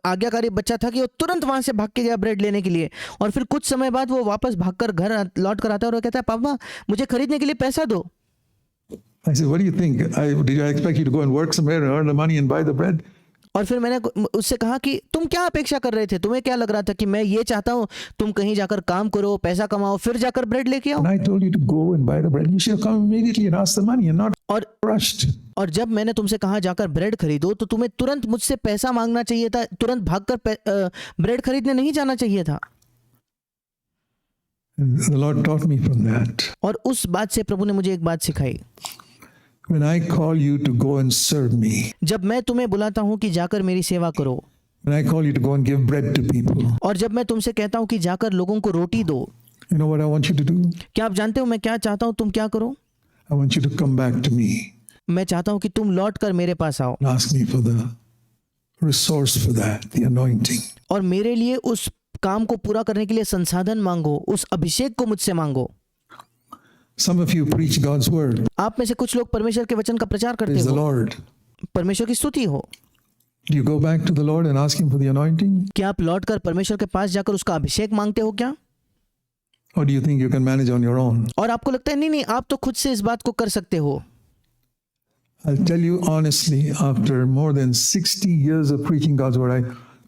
[SPEAKER 2] आज्ञाकारी बच्चा था कि वो तुरंत वहां से भाग के गया ब्रेड लेने के लिए, और फिर कुछ समय बाद वो वापस भागकर घर लौट कर आता है और वो कहता है, पापा मुझे खरीदने के लिए पैसा दो।
[SPEAKER 1] I said, what do you think? Did I expect you to go and work somewhere and earn the money and buy the bread?
[SPEAKER 2] और फिर मैंने उससे कहा कि तुम क्या अपेक्षा कर रहे थे, तुम्हें क्या लग रहा था कि मैं ये चाहता हूँ तुम कहीं जाकर काम करो, पैसा कमाओ, फिर जाकर ब्रेड लेके आओ।
[SPEAKER 1] And I told you to go and buy the bread. You should have come immediately and asked the money and not rushed.
[SPEAKER 2] और जब मैंने तुमसे कहा जाकर ब्रेड खरीदो तो तुम्हें तुरंत मुझसे पैसा मांगना चाहिए था, तुरंत भागकर ब्रेड खरीदने नहीं जाना चाहिए था।
[SPEAKER 1] And the Lord taught me from that.
[SPEAKER 2] और उस बात से प्रभु ने मुझे एक बात सिखाई,
[SPEAKER 1] When I call you to go and serve me,
[SPEAKER 2] जब मैं तुम्हें बुलाता हूँ कि जाकर मेरी सेवा करो,
[SPEAKER 1] when I call you to go and give bread to people,
[SPEAKER 2] और जब मैं तुमसे कहता हूँ कि जाकर लोगों को रोटी दो,
[SPEAKER 1] you know what I want you to do?
[SPEAKER 2] क्या आप जानते हो मैं क्या चाहता हूँ तुम क्या करो?
[SPEAKER 1] I want you to come back to me
[SPEAKER 2] मैं चाहता हूँ कि तुम लौट कर मेरे पास आओ
[SPEAKER 1] and ask me for the resource for that, the anointing.
[SPEAKER 2] और मेरे लिए उस काम को पूरा करने के लिए संसाधन मांगो, उस अभिषेक को मुझसे मांगो।
[SPEAKER 1] Some of you preach God's word.
[SPEAKER 2] आप में से कुछ लोग परमेश्वर के वचन का प्रचार करते
[SPEAKER 1] Praise the
[SPEAKER 2] हो,
[SPEAKER 1] Lord.
[SPEAKER 2] परमेश्वर की स्तुति हो।
[SPEAKER 1] Do you go back to the Lord and ask Him for the anointing?
[SPEAKER 2] क्या आप लौट कर परमेश्वर के पास जाकर उसका अभिषेक मांगते हो क्या?
[SPEAKER 1] Or do you think you can manage on your own?
[SPEAKER 2] और आपको लगता है नहीं आप तो खुद से इस बात को कर सकते हो?
[SPEAKER 1] I'll tell you honestly, after more than 60 years of preaching God's word, I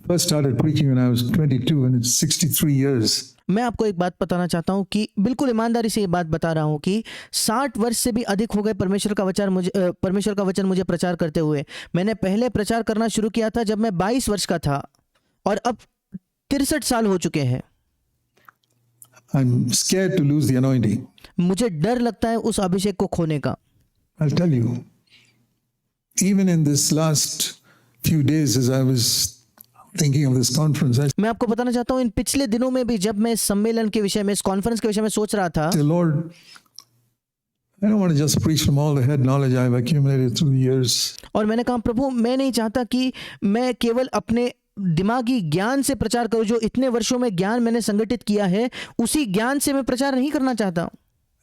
[SPEAKER 1] first started preaching when I was 22 and it's 63 years.
[SPEAKER 2] मैं आपको एक बात बताना चाहता हूँ कि बिल्कुल ईमानदारी से ये बात बता रहा हूँ कि 60 वर्ष से भी अधिक हो गए परमेश्वर का वचन मुझे प्रचार करते हुए। मैंने पहले प्रचार करना शुरू किया था जब मैं 22 वर्ष का था और अब 63 साल हो चुके हैं।
[SPEAKER 1] I'm scared to lose the anointing.
[SPEAKER 2] मुझे डर लगता है उस अभिषेक को खोने का।
[SPEAKER 1] I'll tell you, even in this last few days as I was thinking of this conference, I
[SPEAKER 2] मैं आपको बताना चाहता हूँ इन पिछले दिनों में भी जब मैं इस सम्मेलन के विषय में, इस कॉन्फ्रेंस के विषय में सोच रहा था,
[SPEAKER 1] said, Lord, I don't want to just preach from all the head knowledge I've accumulated through the years.
[SPEAKER 2] और मैंने कहा प्रभु मैं नहीं चाहता कि मैं केवल अपने दिमागी ज्ञान से प्रचार करूं, जो इतने वर्षों में ज्ञान मैंने संगठित किया है उसी ज्ञान से मैं प्रचार नहीं करना चाहता।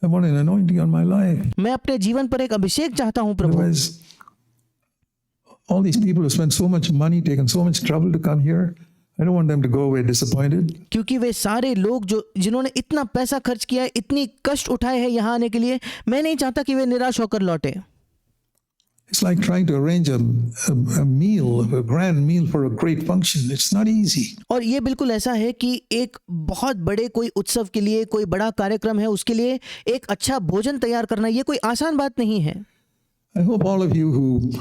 [SPEAKER 1] I want an anointing on my life.
[SPEAKER 2] मैं अपने जीवन पर एक अभिषेक चाहता हूं प्रभु।
[SPEAKER 1] Otherwise, all these people who spend so much money, taken so much trouble to come here, I don't want them to go away disappointed.
[SPEAKER 2] क्योंकि वे सारे लोग जिन्होंने इतना पैसा खर्च किया है, इतनी कष्ट उठाए हैं यहाँ आने के लिए, मैं नहीं चाहता कि वे निराश होकर लौटे।
[SPEAKER 1] It's like trying to arrange a meal, a grand meal for a great function. It's not easy.
[SPEAKER 2] और ये बिल्कुल ऐसा है कि एक बहुत बड़े कोई उत्सव के लिए, कोई बड़ा कार्यक्रम है उसके लिए एक अच्छा भोजन तैयार करना ये कोई आसान बात नहीं है।
[SPEAKER 1] I hope all of you who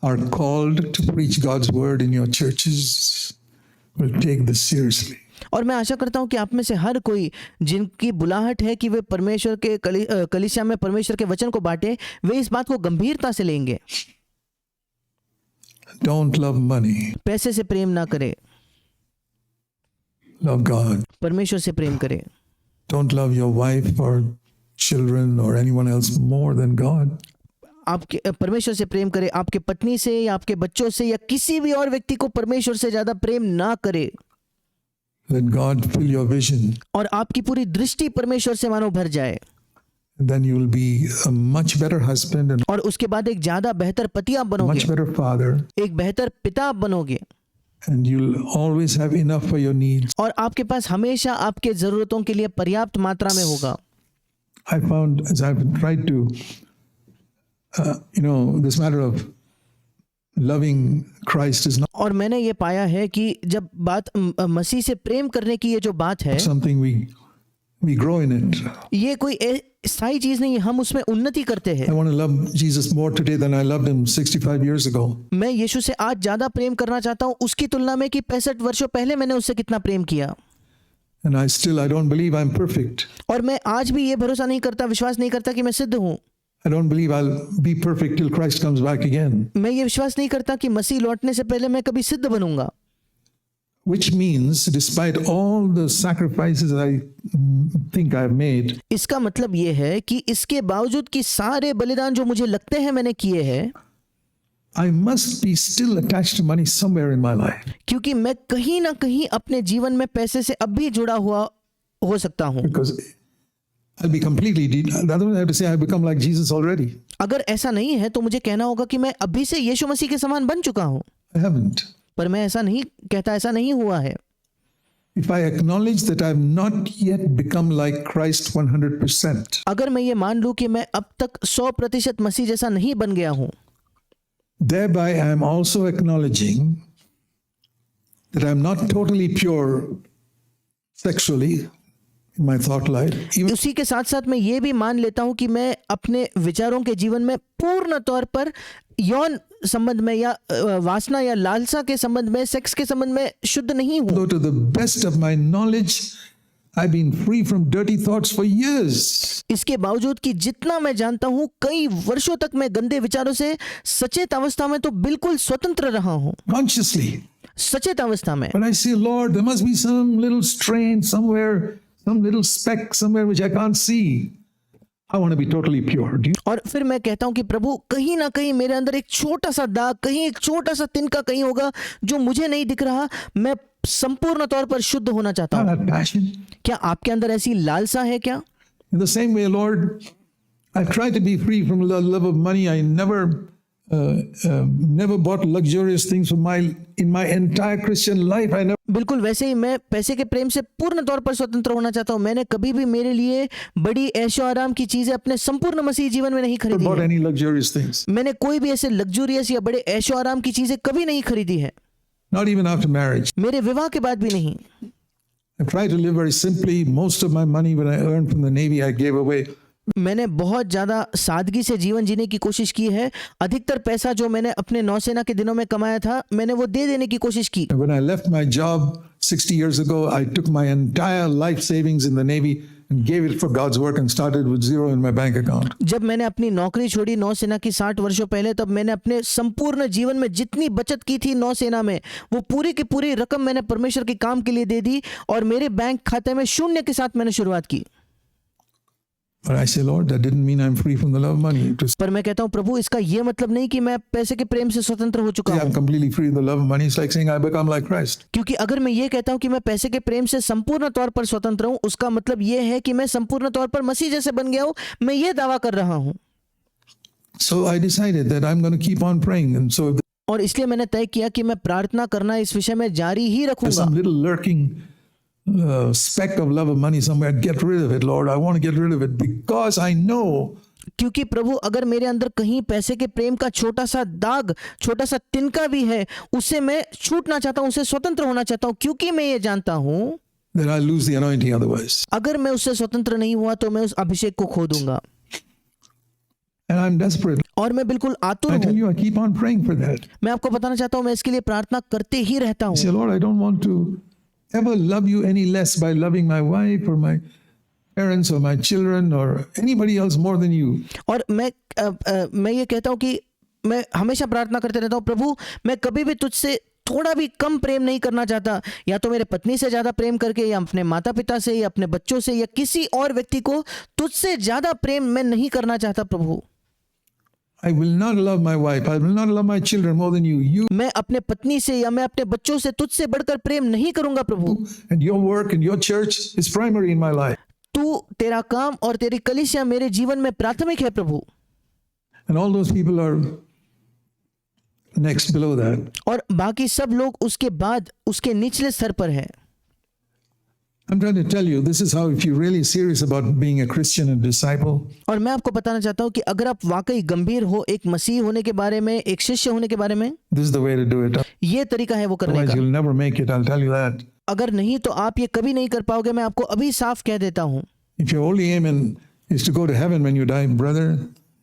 [SPEAKER 1] are called to preach God's word in your churches will take this seriously.
[SPEAKER 2] और मैं आशा करता हूं कि आप में से हर कोई जिनकी बुलाहट है कि वे परमेश्वर के कलीसिया में परमेश्वर के वचन को बांटे, वे इस बात को गंभीरता से लेंगे।
[SPEAKER 1] Don't love money,
[SPEAKER 2] पैसे से प्रेम ना करें,
[SPEAKER 1] love God.
[SPEAKER 2] परमेश्वर से प्रेम करें।
[SPEAKER 1] Don't love your wife or children or anyone else more than God.
[SPEAKER 2] आपके परमेश्वर से प्रेम करें, आपके पत्नी से या आपके बच्चों से या किसी भी और व्यक्ति को परमेश्वर से ज्यादा प्रेम ना करें।
[SPEAKER 1] Let God fill your vision.
[SPEAKER 2] और आपकी पूरी दृष्टि परमेश्वर से मानो भर जाए,
[SPEAKER 1] Then you will be a much better husband and
[SPEAKER 2] और उसके बाद एक ज्यादा बेहतर पति आप बनोगे,
[SPEAKER 1] much better father,
[SPEAKER 2] एक बेहतर पिता आप बनोगे,
[SPEAKER 1] and you'll always have enough for your needs.
[SPEAKER 2] और आपके पास हमेशा आपके जरूरतों के लिए पर्याप्त मात्रा में होगा।
[SPEAKER 1] I found as I've tried to, this matter of loving Christ is not
[SPEAKER 2] और मैंने ये पाया है कि जब बात मसीह से प्रेम करने की ये जो बात है,
[SPEAKER 1] something we grow in it.
[SPEAKER 2] ये कोई स्थायी चीज नहीं है, हम उसमें उन्नति करते हैं।
[SPEAKER 1] I want to love Jesus more today than I loved him 65 years ago.
[SPEAKER 2] मैं यीशु से आज ज्यादा प्रेम करना चाहता हूँ उसकी तुलना में कि 65 वर्षों पहले मैंने उससे कितना प्रेम किया।
[SPEAKER 1] And I don't believe I'm perfect.
[SPEAKER 2] और मैं आज भी ये भरोसा नहीं करता, विश्वास नहीं करता कि मैं सिद्ध हूँ।
[SPEAKER 1] I don't believe I'll be perfect till Christ comes back again.
[SPEAKER 2] मैं ये विश्वास नहीं करता कि मसीह लौटने से पहले मैं कभी सिद्ध बनूंगा।
[SPEAKER 1] Which means, despite all the sacrifices I think I've made,
[SPEAKER 2] इसका मतलब ये है कि इसके बावजूद कि सारे बलिदान जो मुझे लगते हैं मैंने किए हैं,
[SPEAKER 1] I must be still attached to money somewhere in my life.
[SPEAKER 2] क्योंकि मैं कहीं ना कहीं अपने जीवन में पैसे से अब भी जुड़ा हुआ हो सकता हूँ।
[SPEAKER 1] Because I'll be completely, otherwise I have to say I've become like Jesus already.
[SPEAKER 2] अगर ऐसा नहीं है तो मुझे कहना होगा कि मैं अभी से यीशु मसीह के समान बन चुका हूँ,
[SPEAKER 1] I haven't.
[SPEAKER 2] पर मैं ऐसा नहीं कहता, ऐसा नहीं हुआ है।
[SPEAKER 1] If I acknowledge that I've not yet become like Christ 100%,
[SPEAKER 2] अगर मैं ये मान लूं कि मैं अब तक 100% मसीह जैसा नहीं बन गया हूं,
[SPEAKER 1] thereby I am also acknowledging that I'm not totally pure sexually in my thought life. Even
[SPEAKER 2] उसी के साथ साथ मैं ये भी मान लेता हूं कि मैं अपने विचारों के जीवन में पूर्ण तौर पर यौन संबंध में या वासना या लालसा के संबंध में, सेक्स के संबंध में शुद्ध नहीं हूं।
[SPEAKER 1] though to the best of my knowledge, I've been free from dirty thoughts for years.
[SPEAKER 2] इसके बावजूद कि जितना मैं जानता हूं, कई वर्षों तक मैं गंदे विचारों से सचेत अवस्था में तो बिल्कुल स्वतंत्र रहा हूं।
[SPEAKER 1] Consciously.
[SPEAKER 2] सचेत अवस्था में।
[SPEAKER 1] But I say, Lord, there must be some little strain somewhere, some little speck somewhere which I can't see. I want to be totally pure. Do you?
[SPEAKER 2] और फिर मैं कहता हूं कि प्रभु, कहीं ना कहीं मेरे अंदर एक छोटा सा दाग, कहीं एक छोटा सा तिनका कहीं होगा जो मुझे नहीं दिख रहा। मैं संपूर्ण तौर पर शुद्ध होना चाहता
[SPEAKER 1] Have
[SPEAKER 2] हूं।
[SPEAKER 1] that passion.
[SPEAKER 2] क्या आपके अंदर ऐसी लालसा है क्या?
[SPEAKER 1] In the same way, Lord, I've tried to be free from the love of money. I never bought luxurious things in my entire Christian life. I never
[SPEAKER 2] बिल्कुल वैसे ही मैं पैसे के प्रेम से पूर्ण तौर पर स्वतंत्र होना चाहता हूं। मैंने कभी भी मेरे लिए बड़ी ऐशो आराम की चीजें अपने संपूर्ण मसीह जीवन में नहीं खरीदी
[SPEAKER 1] bought
[SPEAKER 2] है।
[SPEAKER 1] any luxurious things.
[SPEAKER 2] मैंने कोई भी ऐसे लग्जूरियस या बड़े ऐशो आराम की चीजें कभी नहीं खरीदी है,
[SPEAKER 1] Not even after marriage.
[SPEAKER 2] मेरे विवाह के बाद भी नहीं।
[SPEAKER 1] I tried to live very simply. Most of my money when I earned from the Navy, I gave away.
[SPEAKER 2] मैंने बहुत ज़्यादा सादगी से जीवन जीने की कोशिश की है। अधिकतर पैसा जो मैंने अपने नौसेना के दिनों में कमाया था, मैंने वो दे देने की कोशिश की।
[SPEAKER 1] When I left my job 60 years ago, I took my entire life savings in the Navy and gave it for God's work and started with zero in my bank account.
[SPEAKER 2] जब मैंने अपनी नौकरी छोड़ी नौसेना की 60 वर्षों पहले, तब मैंने अपने संपूर्ण जीवन में जितनी बचत की थी नौसेना में, वो पूरी की पूरी रकम मैंने परमेश्वर के काम के लिए दे दी और मेरे बैंक खाते में शून्य के साथ मैंने शुरुआत की।
[SPEAKER 1] But I say, Lord, that didn't mean I'm free from the love of money. To say
[SPEAKER 2] पर मैं कहता हूँ, प्रभु, इसका ये मतलब नहीं कि मैं पैसे के प्रेम से स्वतंत्र हो चुका
[SPEAKER 1] I'm
[SPEAKER 2] हूँ।
[SPEAKER 1] completely free from the love of money. It's like saying I become like Christ.
[SPEAKER 2] क्योंकि अगर मैं ये कहता हूँ कि मैं पैसे के प्रेम से संपूर्ण तौर पर स्वतंत्र हूँ, उसका मतलब ये है कि मैं संपूर्ण तौर पर मसीह जैसे बन गया हूँ। मैं ये दावा कर रहा हूँ।
[SPEAKER 1] So I decided that I'm going to keep on praying. And so if
[SPEAKER 2] और इसलिए मैंने तय किया कि मैं प्रार्थना करना इस विषय में जारी ही
[SPEAKER 1] there's
[SPEAKER 2] रखूंगा।
[SPEAKER 1] some little lurking speck of love of money somewhere, get rid of it, Lord. I want to get rid of it because I know
[SPEAKER 2] क्योंकि प्रभु, अगर मेरे अंदर कहीं पैसे के प्रेम का छोटा सा दाग, छोटा सा तिनका भी है, उससे मैं छूटना चाहता हूँ, उससे स्वतंत्र होना चाहता हूँ, क्योंकि मैं ये जानता हूँ
[SPEAKER 1] that I lose the anointing otherwise.
[SPEAKER 2] अगर मैं उससे स्वतंत्र नहीं हुआ तो मैं उस अभिषेक को खो दूंगा।
[SPEAKER 1] And I'm desperate.
[SPEAKER 2] और मैं बिल्कुल आतुर
[SPEAKER 1] I tell
[SPEAKER 2] हूँ।
[SPEAKER 1] you, I keep on praying for that.
[SPEAKER 2] मैं आपको बताना चाहता हूँ, मैं इसके लिए प्रार्थना करते ही रहता
[SPEAKER 1] I
[SPEAKER 2] हूँ।
[SPEAKER 1] say, Lord, I don't want to ever love you any less by loving my wife or my parents or my children or anybody else more than you.
[SPEAKER 2] और मैं ये कहता हूँ कि मैं हमेशा प्रार्थना करते रहता हूँ, प्रभु मैं कभी भी तुझसे थोड़ा भी कम प्रेम नहीं करना चाहता, या तो मेरे पत्नी से ज़्यादा प्रेम करके, या अपने माता पिता से, या अपने बच्चों से, या किसी और व्यक्ति को तुझसे ज़्यादा प्रेम मैं नहीं करना चाहता प्रभु।
[SPEAKER 1] I will not love my wife. I will not love my children more than you. You
[SPEAKER 2] मैं अपने पत्नी से या मैं अपने बच्चों से तुझसे बढ़कर प्रेम नहीं करूंगा प्रभु।
[SPEAKER 1] and your work and your church is primary in my life.
[SPEAKER 2] तू, तेरा काम और तेरी कलीसिया मेरे जीवन में प्राथमिक है प्रभु।
[SPEAKER 1] And all those people are next below that.
[SPEAKER 2] और बाकी सब लोग उसके बाद उसके निचले स्तर पर है।
[SPEAKER 1] I'm trying to tell you, this is how, if you're really serious about being a Christian and disciple,
[SPEAKER 2] और मैं आपको बताना चाहता हूँ कि अगर आप वाकई गंभीर हो एक मसीह होने के बारे में, एक शिष्य होने के बारे में,
[SPEAKER 1] this is the way to do it.
[SPEAKER 2] ये तरीका है वो करने
[SPEAKER 1] Otherwise,
[SPEAKER 2] का।
[SPEAKER 1] you'll never make it. I'll tell you that.
[SPEAKER 2] अगर नहीं तो आप ये कभी नहीं कर पाओगे, मैं आपको अभी साफ कह देता हूँ।
[SPEAKER 1] If your only aim is to go to heaven when you die, brother,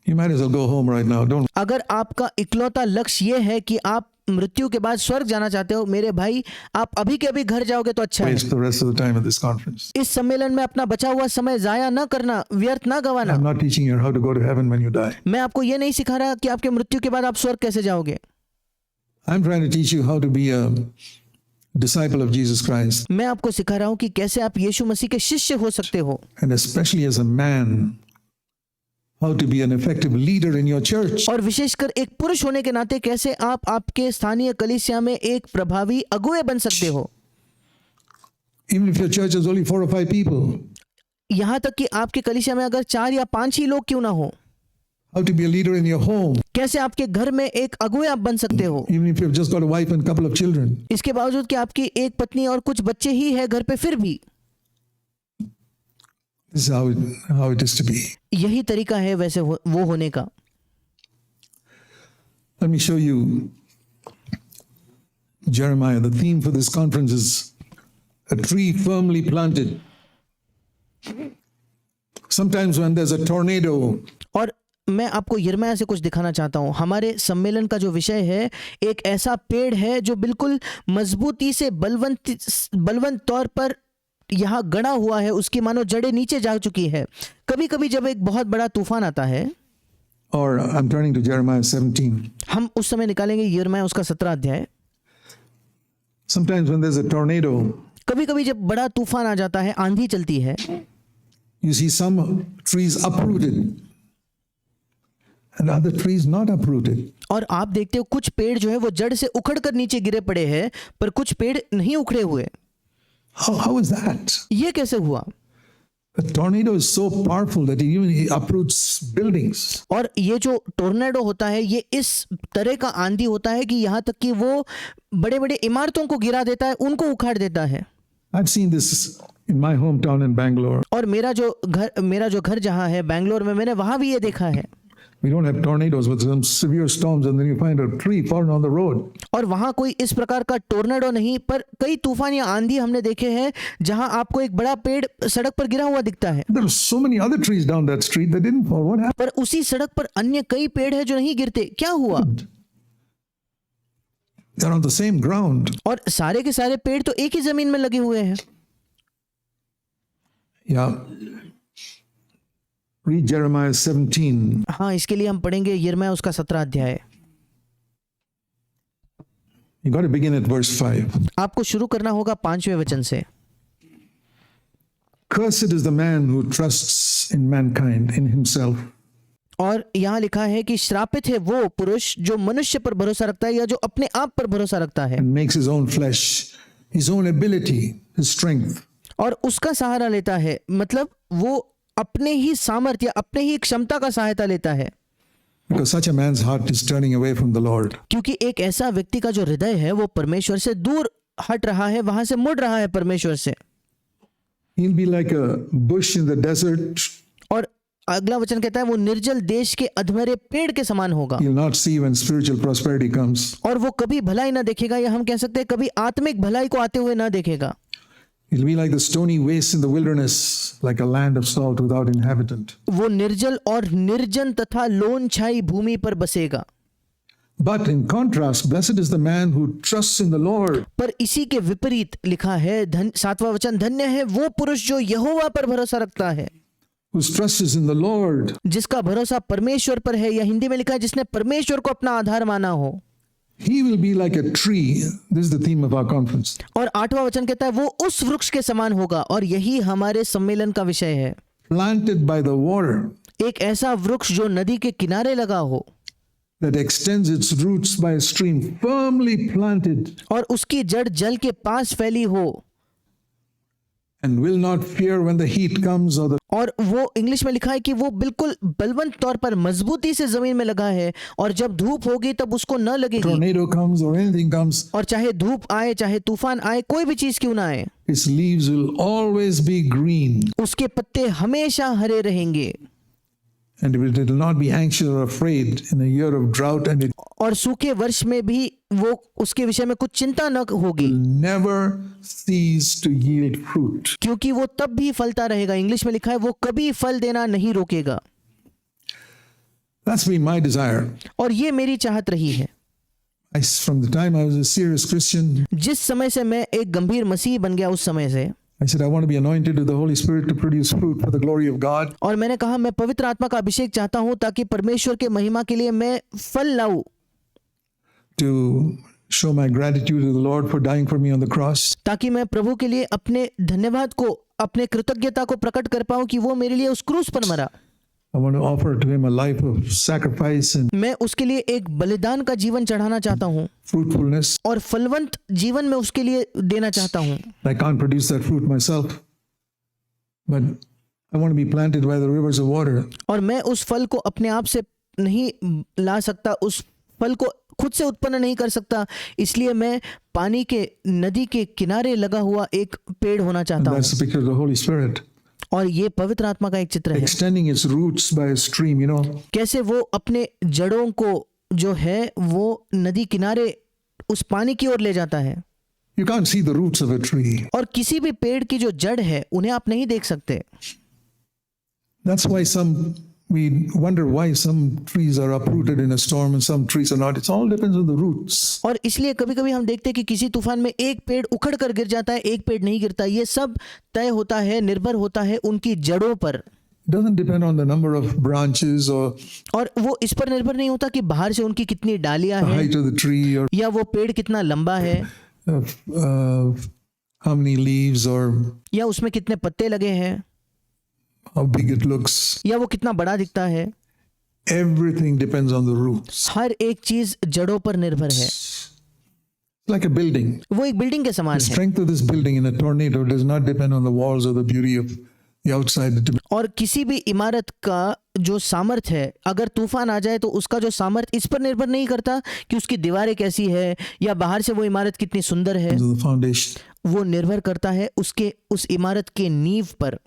[SPEAKER 1] you might as well go home right now. Don't
[SPEAKER 2] अगर आपका इकलौता लक्ष्य ये है कि आप मृत्यु के बाद स्वर्ग जाना चाहते हो, मेरे भाई आप अभी के अभी घर जाओगे तो अच्छा है।
[SPEAKER 1] waste the rest of the time at this conference.
[SPEAKER 2] इस सम्मेलन में अपना बचा हुआ समय जाया न करना, व्यर्थ ना गवाना।
[SPEAKER 1] I'm not teaching you how to go to heaven when you die.
[SPEAKER 2] मैं आपको ये नहीं सिखा रहा कि आपके मृत्यु के बाद आप स्वर्ग कैसे जाओगे।
[SPEAKER 1] I'm trying to teach you how to be a disciple of Jesus Christ,
[SPEAKER 2] मैं आपको सिखा रहा हूँ कि कैसे आप यीशु मसीह के शिष्य हो सकते हो,
[SPEAKER 1] and especially as a man, how to be an effective leader in your church.
[SPEAKER 2] और विशेषकर एक पुरुष होने के नाते कैसे आप आपके स्थानीय कलीसिया में एक प्रभावी अगुवे बन सकते हो।
[SPEAKER 1] Even if your church is only 4 or 5 people,
[SPEAKER 2] यहाँ तक कि आपके कलीसिया में अगर 4 या 5 ही लोग क्यों ना हो,
[SPEAKER 1] how to be a leader in your home,
[SPEAKER 2] कैसे आपके घर में एक अगुवे आप बन सकते हो,
[SPEAKER 1] even if you've just got a wife and a couple of children.
[SPEAKER 2] इसके बावजूद कि आपकी एक पत्नी और कुछ बच्चे ही है घर पे, फिर भी
[SPEAKER 1] This is how it is to be.
[SPEAKER 2] यही तरीका है वैसे वो होने का।
[SPEAKER 1] Let me show you Jeremiah. The theme for this conference is a tree firmly planted. Sometimes when there's a tornado,
[SPEAKER 2] और मैं आपको यिर्मयाह से कुछ दिखाना चाहता हूँ। हमारे सम्मेलन का जो विषय है, एक ऐसा पेड़ है जो बिल्कुल मजबूती से बलवंत तौर पर यहाँ गड़ा हुआ है, उसकी मानो जड़ें नीचे जा चुकी है। कभी कभी जब एक बहुत बड़ा तूफान आता है,
[SPEAKER 1] or I'm turning to Jeremiah 17.
[SPEAKER 2] हम उस समय निकालेंगे यिर्मयाह उसका 17 अध्याय।
[SPEAKER 1] Sometimes when there's a tornado,
[SPEAKER 2] कभी कभी जब बड़ा तूफान आ जाता है, आंधी चलती है,
[SPEAKER 1] you see some trees uprooted and other trees not uprooted.
[SPEAKER 2] और आप देखते हो कुछ पेड़ जो है वो जड़ से उखड़ कर नीचे गिरे पड़े हैं, पर कुछ पेड़ नहीं उखड़े हुए।
[SPEAKER 1] How is that?
[SPEAKER 2] ये कैसे हुआ?
[SPEAKER 1] A tornado is so powerful that it even uproots buildings.
[SPEAKER 2] और ये जो टोर्नेडो होता है, ये इस तरह का आंधी होता है कि यहाँ तक कि वो बड़े बड़े इमारतों को गिरा देता है, उनको उखाड़ देता है।
[SPEAKER 1] I've seen this in my hometown in Bangalore.
[SPEAKER 2] और मेरा जो घर जहाँ है बैंगलोर में, मैंने वहाँ भी ये देखा है।
[SPEAKER 1] We don't have tornadoes with some severe storms and then you find a tree fallen on the road.
[SPEAKER 2] और वहाँ कोई इस प्रकार का टोर्नेडो नहीं, पर कई तूफान या आंधी हमने देखे हैं जहाँ आपको एक बड़ा पेड़ सड़क पर गिरा हुआ दिखता है,
[SPEAKER 1] There are so many other trees down that street that didn't fall. What happened?
[SPEAKER 2] पर उसी सड़क पर अन्य कई पेड़ हैं जो नहीं गिरते। क्या हुआ?
[SPEAKER 1] They're on the same ground.
[SPEAKER 2] और सारे के सारे पेड़ तो एक ही जमीन में लगे हुए हैं।
[SPEAKER 1] Yeah. Read Jeremiah 17.
[SPEAKER 2] हाँ, इसके लिए हम पढ़ेंगे यिर्मयाह उसका 17 अध्याय।
[SPEAKER 1] You got to begin at verse 5.
[SPEAKER 2] आपको शुरू करना होगा 5वें वचन से।
[SPEAKER 1] Cursed is the man who trusts in mankind, in himself,
[SPEAKER 2] और यहाँ लिखा है कि श्रापित है वो पुरुष जो मनुष्य पर भरोसा रखता है या जो अपने आप पर भरोसा रखता है
[SPEAKER 1] and makes his own flesh, his own ability, his strength,
[SPEAKER 2] और उसका सहारा लेता है, मतलब वो अपने ही सामर्थ्य, अपने ही क्षमता का सहायता लेता है।
[SPEAKER 1] because such a man's heart is turning away from the Lord.
[SPEAKER 2] क्योंकि एक ऐसा व्यक्ति का जो हृदय है वो परमेश्वर से दूर हट रहा है, वहां से मुड़ रहा है परमेश्वर से।
[SPEAKER 1] He'll be like a bush in the desert.
[SPEAKER 2] और अगला वचन कहता है वो निर्जल देश के अधमरे पेड़ के समान होगा,
[SPEAKER 1] He'll not see when spiritual prosperity comes.
[SPEAKER 2] और वो कभी भलाई ना देखेगा, या हम कह सकते हैं कभी आत्मिक भलाई को आते हुए ना देखेगा।
[SPEAKER 1] It'll be like the stony waste in the wilderness, like a land of salt without inhabitant.
[SPEAKER 2] वो निर्जल और निर्जन तथा लोन छाई भूमि पर बसेगा।
[SPEAKER 1] But in contrast, blessed is the man who trusts in the Lord.
[SPEAKER 2] पर इसी के विपरीत लिखा है 7वां वचन, धन्य है वो पुरुष जो यहोवा पर भरोसा रखता है,
[SPEAKER 1] Whose trust is in the Lord.
[SPEAKER 2] जिसका भरोसा परमेश्वर पर है, या हिंदी में लिखा है जिसने परमेश्वर को अपना आधार माना हो।
[SPEAKER 1] He will be like a tree. This is the theme of our conference.
[SPEAKER 2] और 8वां वचन कहता है वो उस वृक्ष के समान होगा, और यही हमारे सम्मेलन का विषय है।
[SPEAKER 1] Planted by the water,
[SPEAKER 2] एक ऐसा वृक्ष जो नदी के किनारे लगा हो,
[SPEAKER 1] that extends its roots by a stream, firmly planted,
[SPEAKER 2] और उसकी जड़ जल के पास फैली हो,
[SPEAKER 1] and will not fear when the heat comes or the
[SPEAKER 2] और वो इंग्लिश में लिखा है कि वो बिल्कुल बलवंत तौर पर मजबूती से जमीन में लगा है, और जब धूप होगी तब उसको न लगेगी,
[SPEAKER 1] tornado comes or anything comes.
[SPEAKER 2] और चाहे धूप आए चाहे तूफान आए, कोई भी चीज क्यों ना आए,
[SPEAKER 1] Its leaves will always be green,
[SPEAKER 2] उसके पत्ते हमेशा हरे रहेंगे,
[SPEAKER 1] and it will not be anxious or afraid in a year of drought, and it
[SPEAKER 2] और सूखे वर्ष में भी वो उसके विषय में कुछ चिंता न होगी,
[SPEAKER 1] will never cease to yield fruit.
[SPEAKER 2] क्योंकि वो तब भी फलता रहेगा। इंग्लिश में लिखा है वो कभी फल देना नहीं रोकेगा।
[SPEAKER 1] That's been my desire.
[SPEAKER 2] और ये मेरी चाहत रही है।
[SPEAKER 1] From the time I was a serious Christian,
[SPEAKER 2] जिस समय से मैं एक गंभीर मसीह बन गया, उस समय से
[SPEAKER 1] I said I want to be anointed with the Holy Spirit to produce fruit for the glory of God.
[SPEAKER 2] और मैंने कहा मैं पवित्र आत्मा का अभिषेक चाहता हूं ताकि परमेश्वर के महिमा के लिए मैं फल लाऊं,
[SPEAKER 1] To show my gratitude to the Lord for dying for me on the cross.
[SPEAKER 2] ताकि मैं प्रभु के लिए अपने धन्यवाद को, अपने कृतज्ञता को प्रकट कर पाऊं कि वो मेरे लिए उस क्रूस पर मरा।
[SPEAKER 1] I want to offer to Him a life of sacrifice and
[SPEAKER 2] मैं उसके लिए एक बलिदान का जीवन चढ़ाना चाहता हूं,
[SPEAKER 1] fruitfulness.
[SPEAKER 2] और फलवंत जीवन में उसके लिए देना चाहता हूं।
[SPEAKER 1] I can't produce that fruit myself, but I want to be planted by the rivers of water.
[SPEAKER 2] और मैं उस फल को अपने आप से नहीं ला सकता, उस फल को खुद से उत्पन्न नहीं कर सकता, इसलिए मैं पानी के नदी के किनारे लगा हुआ एक पेड़ होना
[SPEAKER 1] And
[SPEAKER 2] चाहता हूँ।
[SPEAKER 1] that's the picture of the Holy Spirit.
[SPEAKER 2] और ये पवित्र आत्मा का एक चित्र है,
[SPEAKER 1] Extending its roots by a stream, you know.
[SPEAKER 2] कैसे वो अपने जड़ों को जो है वो नदी किनारे उस पानी की ओर ले जाता है।
[SPEAKER 1] You can't see the roots of a tree.
[SPEAKER 2] और किसी भी पेड़ की जो जड़ है उन्हें आप नहीं देख सकते।
[SPEAKER 1] That's why we wonder why some trees are uprooted in a storm and some trees are not. It all depends on the roots.
[SPEAKER 2] और इसलिए कभी कभी हम देखते हैं कि किसी तूफान में एक पेड़ उखड़ कर गिर जाता है, एक पेड़ नहीं गिरता। ये सब तय होता है, निर्भर होता है उनकी जड़ों पर।
[SPEAKER 1] It doesn't depend on the number of branches or
[SPEAKER 2] और वो इस पर निर्भर नहीं होता कि बाहर से उनकी कितनी डालियां
[SPEAKER 1] the
[SPEAKER 2] हैं,
[SPEAKER 1] height of the tree or
[SPEAKER 2] या वो पेड़ कितना लंबा है,
[SPEAKER 1] how many leaves or
[SPEAKER 2] या उसमें कितने पत्ते लगे हैं,
[SPEAKER 1] how big it looks.
[SPEAKER 2] या वो कितना बड़ा दिखता है।
[SPEAKER 1] Everything depends on the roots.
[SPEAKER 2] हर एक चीज जड़ों पर निर्भर है।
[SPEAKER 1] It's like a building.
[SPEAKER 2] वो एक बिल्डिंग के
[SPEAKER 1] The
[SPEAKER 2] समान है,
[SPEAKER 1] strength of this building in a tornado does not depend on the walls or the beauty of the outside. It depends
[SPEAKER 2] और किसी भी इमारत का जो सामर्थ्य है, अगर तूफान आ जाए तो उसका जो सामर्थ्य इस पर निर्भर नहीं करता कि उसकी दीवारें कैसी है या बाहर से वो इमारत कितनी सुंदर है।
[SPEAKER 1] on the foundation.
[SPEAKER 2] वो निर्भर करता है उसके उस इमारत के नींव पर।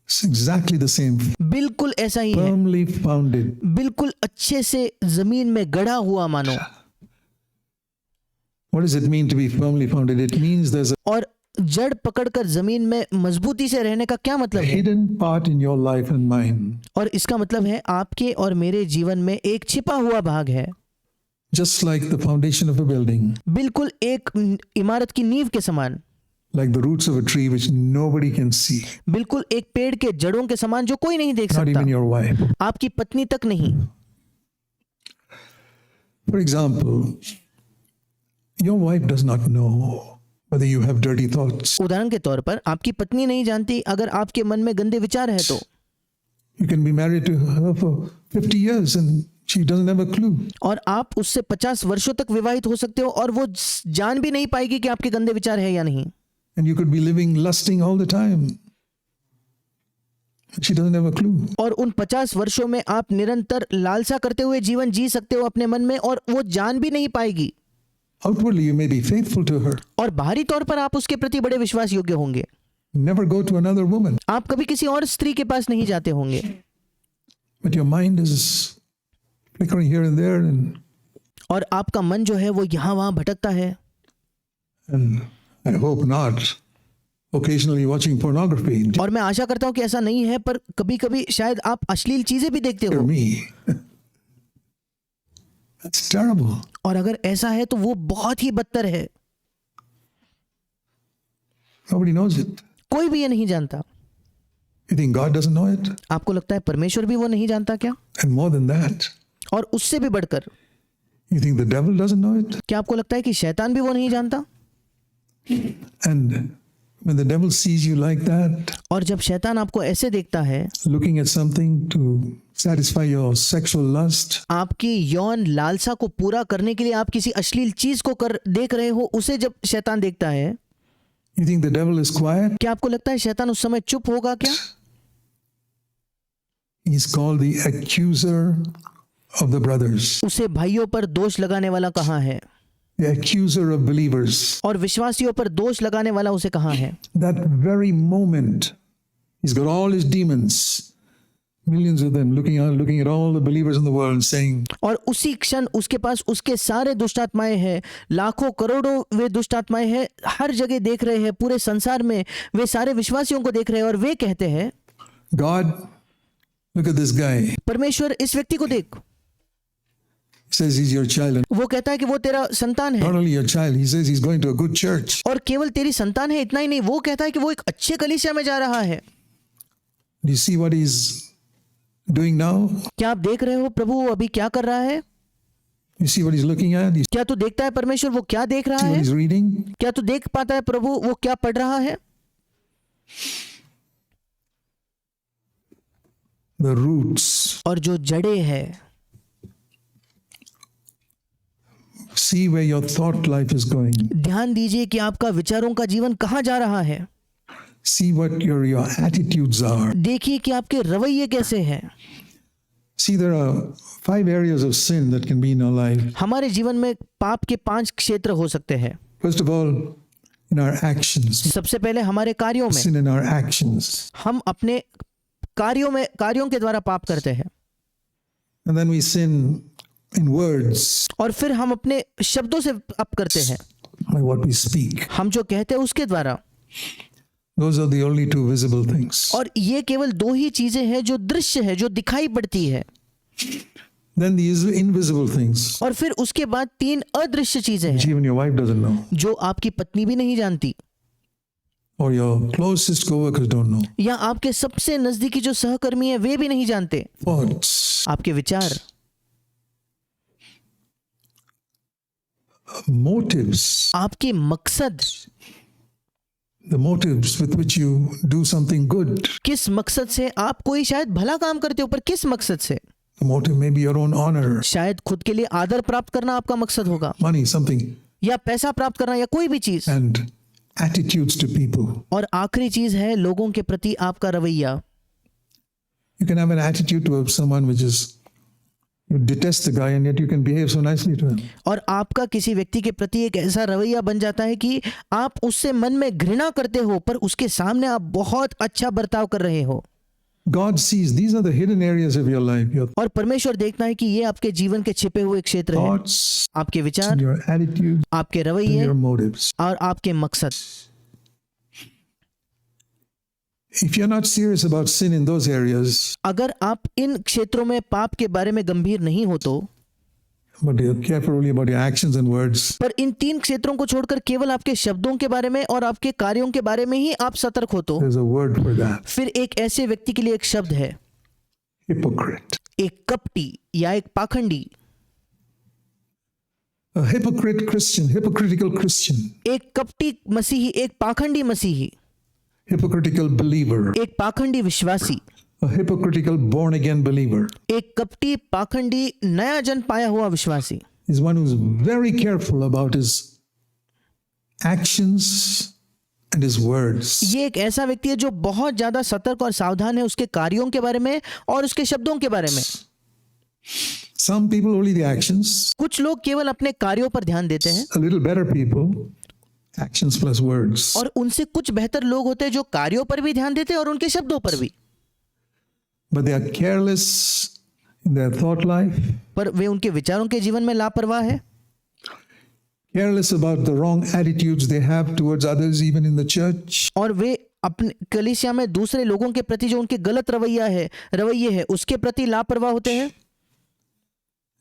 [SPEAKER 1] It's exactly the same.
[SPEAKER 2] बिल्कुल ऐसा ही है,
[SPEAKER 1] Firmly founded.
[SPEAKER 2] बिल्कुल अच्छे से जमीन में गड़ा हुआ मानो।
[SPEAKER 1] What does it mean to be firmly founded? It means there's a
[SPEAKER 2] और जड़ पकड़कर जमीन में मजबूती से रहने का क्या मतलब है?
[SPEAKER 1] hidden part in your life and mine.
[SPEAKER 2] और इसका मतलब है आपके और मेरे जीवन में एक छिपा हुआ भाग है,
[SPEAKER 1] Just like the foundation of a building,
[SPEAKER 2] बिल्कुल एक इमारत की नींव के समान,
[SPEAKER 1] like the roots of a tree which nobody can see,
[SPEAKER 2] बिल्कुल एक पेड़ के जड़ों के समान जो कोई नहीं देख
[SPEAKER 1] not
[SPEAKER 2] सकता,
[SPEAKER 1] even your wife.
[SPEAKER 2] आपकी पत्नी तक नहीं।
[SPEAKER 1] For example, your wife does not know whether you have dirty thoughts.
[SPEAKER 2] उदाहरण के तौर पर आपकी पत्नी नहीं जानती अगर आपके मन में गंदे विचार है तो।
[SPEAKER 1] You can be married to her for 50 years and she doesn't have a clue.
[SPEAKER 2] और आप उससे 50 वर्षों तक विवाहित हो सकते हो और वो जान भी नहीं पाएगी कि आपके गंदे विचार है या नहीं।
[SPEAKER 1] And you could be living lusting all the time. She doesn't have a clue.
[SPEAKER 2] और उन 50 वर्षों में आप निरंतर लालसा करते हुए जीवन जी सकते हो अपने मन में, और वो जान भी नहीं पाएगी।
[SPEAKER 1] Outwardly, you may be faithful to her.
[SPEAKER 2] और बाहरी तौर पर आप उसके प्रति बड़े विश्वास योग्य होंगे।
[SPEAKER 1] Never go to another woman.
[SPEAKER 2] आप कभी किसी और स्त्री के पास नहीं जाते होंगे,
[SPEAKER 1] But your mind is flickering here and there, and
[SPEAKER 2] और आपका मन जो है वो यहाँ वहाँ भटकता है।
[SPEAKER 1] I hope not. occasionally watching pornography.
[SPEAKER 2] और मैं आशा करता हूं कि ऐसा नहीं है, पर कभी कभी शायद आप अश्लील चीजें भी देखते
[SPEAKER 1] Dear
[SPEAKER 2] हो,
[SPEAKER 1] me. That's terrible.
[SPEAKER 2] और अगर ऐसा है तो वो बहुत ही बदतर है।
[SPEAKER 1] Nobody knows it.
[SPEAKER 2] कोई भी ये नहीं जानता।
[SPEAKER 1] You think God doesn't know it?
[SPEAKER 2] आपको लगता है परमेश्वर भी वो नहीं जानता क्या?
[SPEAKER 1] And more than that,
[SPEAKER 2] और उससे भी बढ़कर
[SPEAKER 1] you think the devil doesn't know it?
[SPEAKER 2] क्या आपको लगता है कि शैतान भी वो नहीं जानता?
[SPEAKER 1] And when the devil sees you like that,
[SPEAKER 2] और जब शैतान आपको ऐसे देखता है,
[SPEAKER 1] looking at something to satisfy your sexual lust,
[SPEAKER 2] आपकी यौन लालसा को पूरा करने के लिए आप किसी अश्लील चीज को देख रहे हो, उसे जब शैतान देखता है,
[SPEAKER 1] you think the devil is quiet?
[SPEAKER 2] क्या आपको लगता है शैतान उस समय चुप होगा क्या?
[SPEAKER 1] He's called the accuser of the brothers,
[SPEAKER 2] उसे भाइयों पर दोष लगाने वाला कहाँ है?
[SPEAKER 1] the accuser of believers.
[SPEAKER 2] और विश्वासियों पर दोष लगाने वाला उसे कहाँ है?
[SPEAKER 1] That very moment, he's got all his demons, millions of them, looking at all the believers in the world and saying,
[SPEAKER 2] और उसी क्षण उसके पास उसके सारे दुष्ट आत्माएं हैं, लाखों करोड़ों वे दुष्ट आत्माएं हैं, हर जगह देख रहे हैं, पूरे संसार में वे सारे विश्वासियों को देख रहे हैं, और वे कहते हैं,
[SPEAKER 1] God, look at this guy.
[SPEAKER 2] परमेश्वर इस व्यक्ति को देख।
[SPEAKER 1] He says he's your child. And
[SPEAKER 2] वो कहता है कि वो तेरा संतान है,
[SPEAKER 1] not only your child, he says he's going to a good church.
[SPEAKER 2] और केवल तेरी संतान है, इतना ही नहीं, वो कहता है कि वो एक अच्छे कलीसिया में जा रहा है।
[SPEAKER 1] Do you see what he's doing now?
[SPEAKER 2] क्या आप देख रहे हो प्रभु वो अभी क्या कर रहा है?
[SPEAKER 1] You see what he's looking at? You see
[SPEAKER 2] क्या तू देखता है परमेश्वर वो क्या देख रहा
[SPEAKER 1] what
[SPEAKER 2] है?
[SPEAKER 1] he's reading?
[SPEAKER 2] क्या तू देख पाता है प्रभु वो क्या पढ़ रहा है?
[SPEAKER 1] The roots.
[SPEAKER 2] और जो जड़े है,
[SPEAKER 1] See where your thought life is going.
[SPEAKER 2] ध्यान दीजिए कि आपका विचारों का जीवन कहाँ जा रहा है।
[SPEAKER 1] See what your attitudes are.
[SPEAKER 2] देखिए कि आपके रवैये कैसे हैं।
[SPEAKER 1] See, there are 5 areas of sin that can be in our life.
[SPEAKER 2] हमारे जीवन में पाप के 5 क्षेत्र हो सकते हैं।
[SPEAKER 1] First of all, in our actions.
[SPEAKER 2] सबसे पहले हमारे कार्यों में,
[SPEAKER 1] Sin in our actions.
[SPEAKER 2] हम अपने कार्यों के द्वारा पाप करते हैं,
[SPEAKER 1] And then we sin in words,
[SPEAKER 2] और फिर हम अपने शब्दों से पाप करते हैं,
[SPEAKER 1] by what we speak.
[SPEAKER 2] हम जो कहते हैं उसके द्वारा।
[SPEAKER 1] Those are the only 2 visible things.
[SPEAKER 2] और ये केवल 2 ही चीजें हैं जो दृश्य है, जो दिखाई पड़ती है।
[SPEAKER 1] Then these invisible things,
[SPEAKER 2] और फिर उसके बाद 3 अदृश्य चीजें
[SPEAKER 1] which
[SPEAKER 2] हैं
[SPEAKER 1] even your wife doesn't know,
[SPEAKER 2] जो आपकी पत्नी भी नहीं जानती,
[SPEAKER 1] or your closest co-workers don't know.
[SPEAKER 2] या आपके सबसे नजदीकी जो सहकर्मी है वे भी नहीं जानते।
[SPEAKER 1] Thoughts,
[SPEAKER 2] आपके विचार,
[SPEAKER 1] motives,
[SPEAKER 2] आपके मकसद,
[SPEAKER 1] the motives with which you do something good.
[SPEAKER 2] किस मकसद से आप कोई शायद भला काम करते हो, पर किस मकसद से?
[SPEAKER 1] The motive may be your own honor,
[SPEAKER 2] शायद खुद के लिए आदर प्राप्त करना आपका मकसद होगा,
[SPEAKER 1] money, something,
[SPEAKER 2] या पैसा प्राप्त करना, या कोई भी चीज।
[SPEAKER 1] and attitudes to people.
[SPEAKER 2] और आखिरी चीज है लोगों के प्रति आपका रवैया।
[SPEAKER 1] You can have an attitude to someone which is, you detest the guy and yet you can behave so nicely to him.
[SPEAKER 2] और आपका किसी व्यक्ति के प्रति एक ऐसा रवैया बन जाता है कि आप उससे मन में घृणा करते हो, पर उसके सामने आप बहुत अच्छा बर्ताव कर रहे हो।
[SPEAKER 1] God sees these are the hidden areas of your life, your
[SPEAKER 2] और परमेश्वर देखता है कि ये आपके जीवन के छिपे हुए क्षेत्र हैं,
[SPEAKER 1] thoughts,
[SPEAKER 2] आपके
[SPEAKER 1] and
[SPEAKER 2] विचार,
[SPEAKER 1] your attitude,
[SPEAKER 2] आपके
[SPEAKER 1] and
[SPEAKER 2] रवैये
[SPEAKER 1] your motives.
[SPEAKER 2] और आपके मकसद।
[SPEAKER 1] If you're not serious about sin in those areas,
[SPEAKER 2] अगर आप इन क्षेत्रों में पाप के बारे में गंभीर नहीं हो तो,
[SPEAKER 1] but you're careful only about your actions and words,
[SPEAKER 2] पर इन 3 क्षेत्रों को छोड़कर केवल आपके शब्दों के बारे में और आपके कार्यों के बारे में ही आप सतर्क हो तो,
[SPEAKER 1] there's a word for that.
[SPEAKER 2] फिर एक ऐसे व्यक्ति के लिए एक शब्द है,
[SPEAKER 1] Hypocrite.
[SPEAKER 2] एक कपटी या एक पाखंडी।
[SPEAKER 1] A hypocrite Christian, hypocritical Christian,
[SPEAKER 2] एक कपटी मसीही, एक पाखंडी मसीही,
[SPEAKER 1] hypocritical believer,
[SPEAKER 2] एक पाखंडी विश्वासी,
[SPEAKER 1] a hypocritical born again believer
[SPEAKER 2] एक कपटी पाखंडी नया जन्म पाया हुआ विश्वासी
[SPEAKER 1] is one who's very careful about his actions and his words.
[SPEAKER 2] ये एक ऐसा व्यक्ति है जो बहुत ज्यादा सतर्क और सावधान है उसके कार्यों के बारे में और उसके शब्दों के बारे में।
[SPEAKER 1] Some people only the actions,
[SPEAKER 2] कुछ लोग केवल अपने कार्यों पर ध्यान देते हैं,
[SPEAKER 1] a little better people, actions plus words.
[SPEAKER 2] और उनसे कुछ बेहतर लोग होते हैं जो कार्यों पर भी ध्यान देते हैं और उनके शब्दों पर भी,
[SPEAKER 1] But they are careless in their thought life,
[SPEAKER 2] पर वे उनके विचारों के जीवन में लापरवाह है,
[SPEAKER 1] careless about the wrong attitudes they have towards others, even in the church.
[SPEAKER 2] और वे अपने कलीसिया में दूसरे लोगों के प्रति जो उनके गलत रवैये है उसके प्रति लापरवाह होते हैं,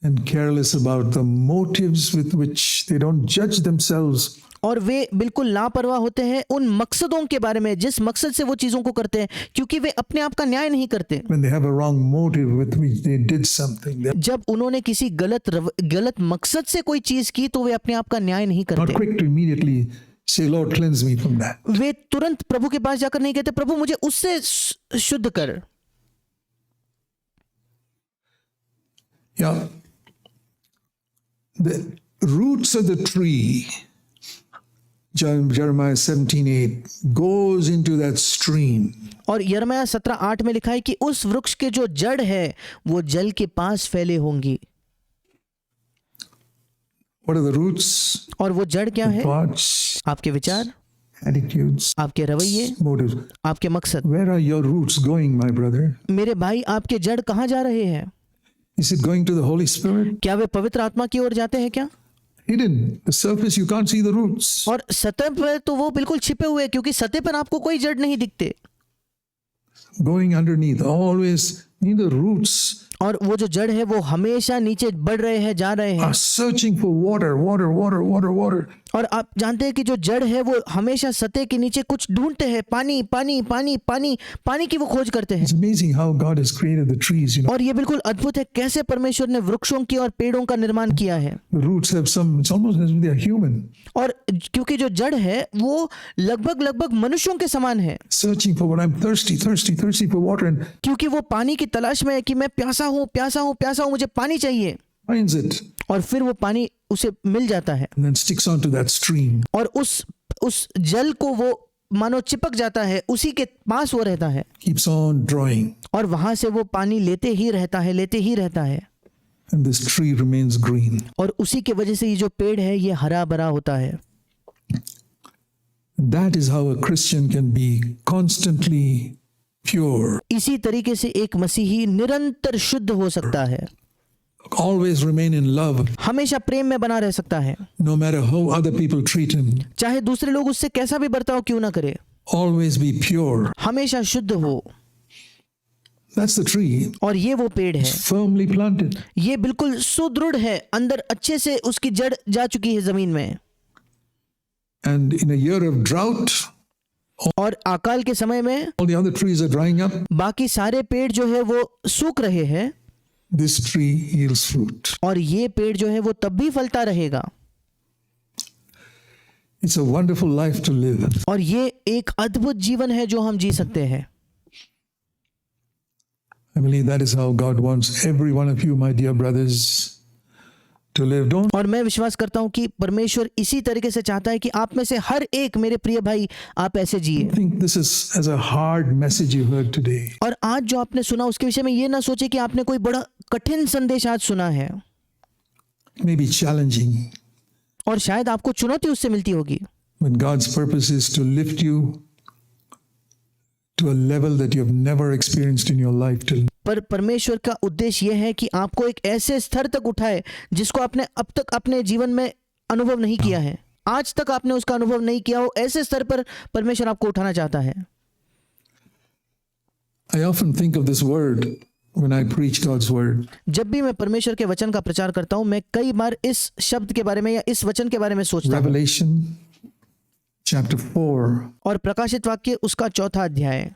[SPEAKER 1] And careless about the motives with which they don't judge themselves.
[SPEAKER 2] और वे बिल्कुल लापरवाह होते हैं उन मकसदों के बारे में जिस मकसद से वो चीज़ों को करते हैं, क्योंकि वे अपने आप का न्याय नहीं करते।
[SPEAKER 1] When they have a wrong motive with which they did something, they're
[SPEAKER 2] जब उन्होंने किसी गलत मकसद से कोई चीज़ की तो वे अपने आप का न्याय नहीं
[SPEAKER 1] not
[SPEAKER 2] करते।
[SPEAKER 1] quick to immediately say, Lord, cleanse me from that.
[SPEAKER 2] वे तुरंत प्रभु के पास जाकर नहीं कहते प्रभु मुझे उससे शुद्ध कर।
[SPEAKER 1] Yeah. The roots of the tree, Jeremiah 17:8, goes into that stream.
[SPEAKER 2] और यिर्मयाह 17:8 में लिखा है कि उस वृक्ष के जो जड़ है वो जल के पास फैले होंगी।
[SPEAKER 1] What are the roots?
[SPEAKER 2] और वो जड़ क्या है?
[SPEAKER 1] Thoughts,
[SPEAKER 2] आपके विचार,
[SPEAKER 1] attitudes,
[SPEAKER 2] आपके रवैये,
[SPEAKER 1] motives.
[SPEAKER 2] आपके मकसद।
[SPEAKER 1] Where are your roots going, my brother?
[SPEAKER 2] मेरे भाई आपके जड़ कहाँ जा रहे हैं?
[SPEAKER 1] Is it going to the Holy Spirit?
[SPEAKER 2] क्या वे पवित्र आत्मा की ओर जाते हैं क्या?
[SPEAKER 1] Hidden. The surface, you can't see the roots.
[SPEAKER 2] और सतह पर तो वो बिल्कुल छिपे हुए हैं क्योंकि सतह पर आपको कोई जड़ नहीं दिखते।
[SPEAKER 1] Going underneath, always need the roots
[SPEAKER 2] और वो जो जड़ है वो हमेशा नीचे बढ़ रहे हैं, जा रहे हैं।
[SPEAKER 1] are searching for water.
[SPEAKER 2] और आप जानते हैं कि जो जड़ है वो हमेशा सतह के नीचे कुछ ढूंढते हैं, पानी की वो खोज करते हैं।
[SPEAKER 1] It's amazing how God has created the trees,
[SPEAKER 2] और ये बिल्कुल अद्भुत है कैसे परमेश्वर ने वृक्षों की और पेड़ों का निर्माण किया है।
[SPEAKER 1] The roots have it's almost as if they are human,
[SPEAKER 2] और क्योंकि जो जड़ है वो लगभग मनुष्यों के समान है,
[SPEAKER 1] searching for what I'm thirsty for water, and
[SPEAKER 2] क्योंकि वो पानी की तलाश में है कि मैं प्यासा हूँ, मुझे पानी चाहिए।
[SPEAKER 1] finds it
[SPEAKER 2] और फिर वो पानी उसे मिल जाता है
[SPEAKER 1] and then sticks onto that stream.
[SPEAKER 2] और उस जल को वो मानो चिपक जाता है, उसी के पास वो रहता है
[SPEAKER 1] Keeps on drawing,
[SPEAKER 2] और वहां से वो पानी लेते ही रहता है
[SPEAKER 1] and this tree remains green.
[SPEAKER 2] और उसी के वजह से ये जो पेड़ है ये हरा भरा होता है।
[SPEAKER 1] That is how a Christian can be constantly pure,
[SPEAKER 2] इसी तरीके से एक मसीही निरंतर शुद्ध हो सकता है,
[SPEAKER 1] always remain in love,
[SPEAKER 2] हमेशा प्रेम में बना रह सकता है,
[SPEAKER 1] no matter how other people treat him,
[SPEAKER 2] चाहे दूसरे लोग उससे कैसा भी बर्ताव क्यों ना करे,
[SPEAKER 1] always be pure.
[SPEAKER 2] हमेशा शुद्ध हो।
[SPEAKER 1] That's the tree,
[SPEAKER 2] और ये वो पेड़ है,
[SPEAKER 1] firmly planted.
[SPEAKER 2] ये बिल्कुल सुदृढ़ है, अंदर अच्छे से उसकी जड़ जा चुकी है जमीन में।
[SPEAKER 1] And in a year of drought,
[SPEAKER 2] और अकाल के समय में
[SPEAKER 1] all the other trees are drying up.
[SPEAKER 2] बाकी सारे पेड़ जो है वो सूख रहे हैं,
[SPEAKER 1] This tree yields fruit.
[SPEAKER 2] और ये पेड़ जो है वो तब भी फलता रहेगा।
[SPEAKER 1] It's a wonderful life to live.
[SPEAKER 2] और ये एक अद्भुत जीवन है जो हम जी सकते हैं।
[SPEAKER 1] I believe that is how God wants every one of you, my dear brothers, to live. Don't
[SPEAKER 2] और मैं विश्वास करता हूं कि परमेश्वर इसी तरीके से चाहता है कि आप में से हर एक मेरे प्रिय भाई आप ऐसे जिए।
[SPEAKER 1] think this is as a hard message you heard today.
[SPEAKER 2] और आज जो आपने सुना उसके विषय में ये ना सोचे कि आपने कोई बड़ा कठिन संदेश आज सुना है,
[SPEAKER 1] It may be challenging,
[SPEAKER 2] और शायद आपको चुनौती उससे मिलती होगी,
[SPEAKER 1] but God's purpose is to lift you to a level that you have never experienced in your life till.
[SPEAKER 2] पर परमेश्वर का उद्देश्य यह है कि आपको एक ऐसे स्तर तक उठाए जिसको आपने अब तक अपने जीवन में अनुभव नहीं किया है, आज तक आपने उसका अनुभव नहीं किया हो, ऐसे स्तर पर परमेश्वर आपको उठाना चाहता है।
[SPEAKER 1] I often think of this word when I preach God's word.
[SPEAKER 2] जब भी मैं परमेश्वर के वचन का प्रचार करता हूं, मैं कई बार इस शब्द के बारे में या इस वचन के बारे में सोचता हूं।
[SPEAKER 1] Revelation chapter 4.
[SPEAKER 2] और प्रकाशित वाक्य उसका 4था अध्याय।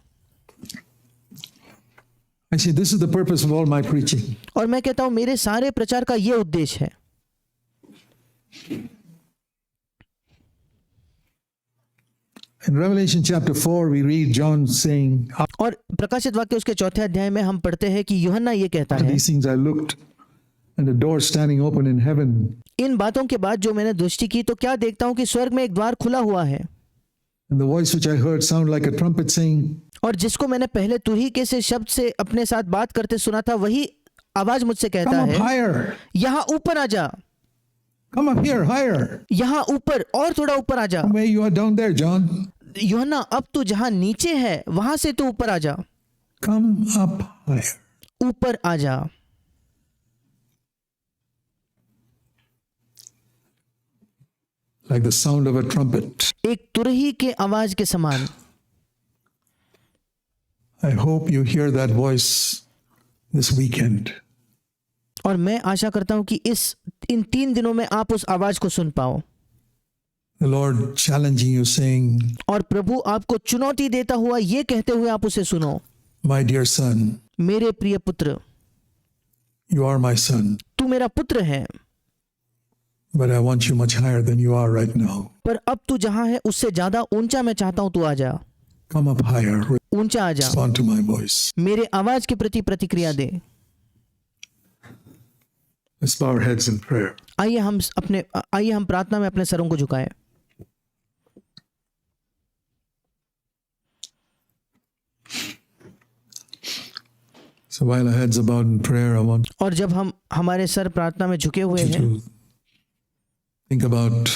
[SPEAKER 1] I say this is the purpose of all my preaching.
[SPEAKER 2] और मैं कहता हूं मेरे सारे प्रचार का ये उद्देश्य है।
[SPEAKER 1] In Revelation chapter 4 we read John saying,
[SPEAKER 2] और प्रकाशित वाक्य उसके 4थे अध्याय में हम पढ़ते हैं कि यूहन्ना ये कहता
[SPEAKER 1] after
[SPEAKER 2] है,
[SPEAKER 1] these things I looked and a door standing open in heaven.
[SPEAKER 2] इन बातों के बाद जो मैंने दृष्टि की तो क्या देखता हूं कि स्वर्ग में एक द्वार खुला हुआ है,
[SPEAKER 1] And the voice which I heard sounded like a trumpet saying,
[SPEAKER 2] और जिसको मैंने पहले तुरही के से शब्द से अपने साथ बात करते सुना था वही आवाज मुझसे कहता
[SPEAKER 1] come up
[SPEAKER 2] है,
[SPEAKER 1] higher.
[SPEAKER 2] यहाँ ऊपर आ जा,
[SPEAKER 1] Come up here, higher.
[SPEAKER 2] यहाँ ऊपर और थोड़ा ऊपर आ जा।
[SPEAKER 1] Where you are down there, John.
[SPEAKER 2] यूहन्ना अब तू जहां नीचे है वहां से तू ऊपर आ जा,
[SPEAKER 1] Come up higher.
[SPEAKER 2] ऊपर आ जा।
[SPEAKER 1] like the sound of a trumpet.
[SPEAKER 2] एक तुरही के आवाज के समान।
[SPEAKER 1] I hope you hear that voice this weekend.
[SPEAKER 2] और मैं आशा करता हूं कि इन 3 दिनों में आप उस आवाज को सुन पाओ।
[SPEAKER 1] The Lord challenging you, saying,
[SPEAKER 2] और प्रभु आपको चुनौती देता हुआ ये कहते हुए आप उसे सुनो,
[SPEAKER 1] My dear son,
[SPEAKER 2] मेरे प्रिय पुत्र,
[SPEAKER 1] you are my son,
[SPEAKER 2] तू मेरा पुत्र है,
[SPEAKER 1] but I want you much higher than you are right now.
[SPEAKER 2] पर अब तू जहां है उससे ज्यादा ऊंचा मैं चाहता हूं तू आ जा,
[SPEAKER 1] Come up higher.
[SPEAKER 2] ऊंचा आ जा,
[SPEAKER 1] Respond to my voice.
[SPEAKER 2] मेरे आवाज के प्रति प्रतिक्रिया दे।
[SPEAKER 1] Let's bow our heads in prayer.
[SPEAKER 2] आइए हम प्रार्थना में अपने सरों को झुकाएं।
[SPEAKER 1] So while our heads are bowed in prayer, I want
[SPEAKER 2] और जब हम हमारे सर प्रार्थना में झुके हुए
[SPEAKER 1] you
[SPEAKER 2] हैं,
[SPEAKER 1] to think about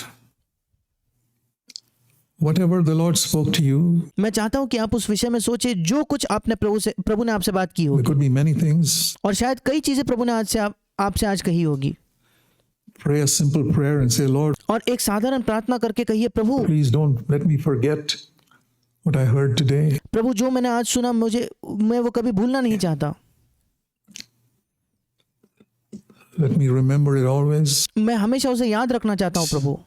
[SPEAKER 1] whatever the Lord spoke to you.
[SPEAKER 2] मैं चाहता हूं कि आप उस विषय में सोचे जो कुछ आपने प्रभु ने आपसे बात की
[SPEAKER 1] There
[SPEAKER 2] होगी,
[SPEAKER 1] could be many things.
[SPEAKER 2] और शायद कई चीजें प्रभु ने आपसे आज कही होगी।
[SPEAKER 1] Pray a simple prayer and say, Lord,
[SPEAKER 2] और एक साधारण प्रार्थना करके कहिए, प्रभु
[SPEAKER 1] please don't let me forget what I heard today.
[SPEAKER 2] प्रभु जो मैंने आज सुना मैं वो कभी भूलना नहीं चाहता।
[SPEAKER 1] Let me remember it always.
[SPEAKER 2] मैं हमेशा उसे याद रखना चाहता हूँ प्रभु।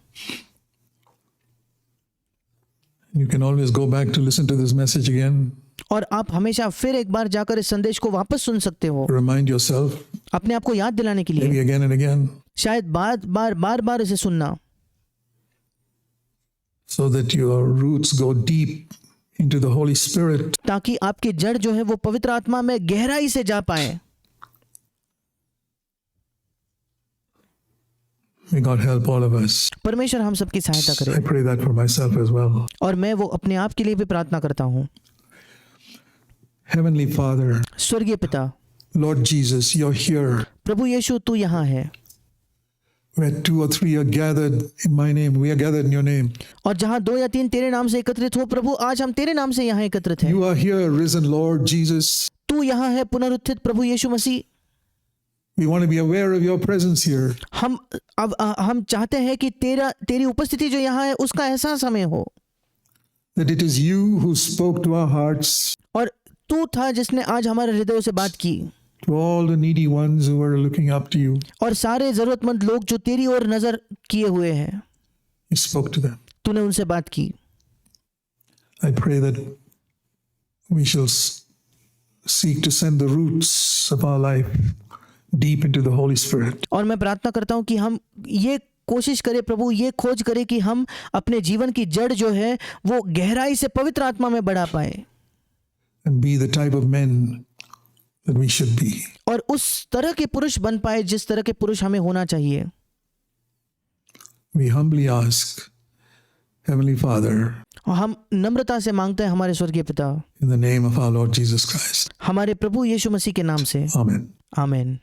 [SPEAKER 1] You can always go back to listen to this message again.
[SPEAKER 2] और आप हमेशा फिर एक बार जाकर इस संदेश को वापस सुन सकते हो,
[SPEAKER 1] Remind yourself,
[SPEAKER 2] अपने आप को याद दिलाने के
[SPEAKER 1] maybe
[SPEAKER 2] लिए,
[SPEAKER 1] again and again,
[SPEAKER 2] शायद बार बार इसे सुनना,
[SPEAKER 1] so that your roots go deep into the Holy Spirit.
[SPEAKER 2] ताकि आपकी जड़ जो है वो पवित्र आत्मा में गहराई से जा पाए।
[SPEAKER 1] May God help all of us.
[SPEAKER 2] परमेश्वर हम सबकी सहायता
[SPEAKER 1] I
[SPEAKER 2] करे।
[SPEAKER 1] pray that for myself as well.
[SPEAKER 2] और मैं वो अपने आप के लिए भी प्रार्थना करता हूँ।
[SPEAKER 1] Heavenly Father,
[SPEAKER 2] स्वर्गीय पिता,
[SPEAKER 1] Lord Jesus, you're here.
[SPEAKER 2] प्रभु यीशु तू यहाँ है,
[SPEAKER 1] Where 2 or 3 are gathered in my name, we are gathered in your name.
[SPEAKER 2] और जहाँ 2 या 3 तेरे नाम से एकत्रित हो, प्रभु आज हम तेरे नाम से यहाँ एकत्रित हैं।
[SPEAKER 1] You are here, risen Lord Jesus.
[SPEAKER 2] तू यहाँ है पुनरुत्थित प्रभु यीशु मसीह।
[SPEAKER 1] We want to be aware of your presence here.
[SPEAKER 2] हम चाहते हैं कि तेरी उपस्थिति जो यहाँ है उसका एहसास हमें हो,
[SPEAKER 1] That it is you who spoke to our hearts,
[SPEAKER 2] और तू था जिसने आज हमारे हृदयों से बात की,
[SPEAKER 1] to all the needy ones who are looking up to you.
[SPEAKER 2] और सारे जरूरतमंद लोग जो तेरी ओर नजर किए हुए हैं,
[SPEAKER 1] You spoke to them.
[SPEAKER 2] तूने उनसे बात की।
[SPEAKER 1] I pray that we shall seek to send the roots of our life deep into the Holy Spirit.
[SPEAKER 2] और मैं प्रार्थना करता हूँ कि हम ये कोशिश करें प्रभु, ये खोज करें कि हम अपने जीवन की जड़ जो है वो गहराई से पवित्र आत्मा में बढ़ा पाए,
[SPEAKER 1] And be the type of men that we should be.
[SPEAKER 2] और उस तरह के पुरुष बन पाए जिस तरह के पुरुष हमें होना चाहिए।
[SPEAKER 1] We humbly ask, Heavenly Father,
[SPEAKER 2] और हम नम्रता से मांगते हैं हमारे स्वर्गीय पिता,
[SPEAKER 1] in the name of our Lord Jesus Christ.
[SPEAKER 2] हमारे प्रभु यीशु मसीह के नाम से,
[SPEAKER 1] Amen.
[SPEAKER 2] आमीन।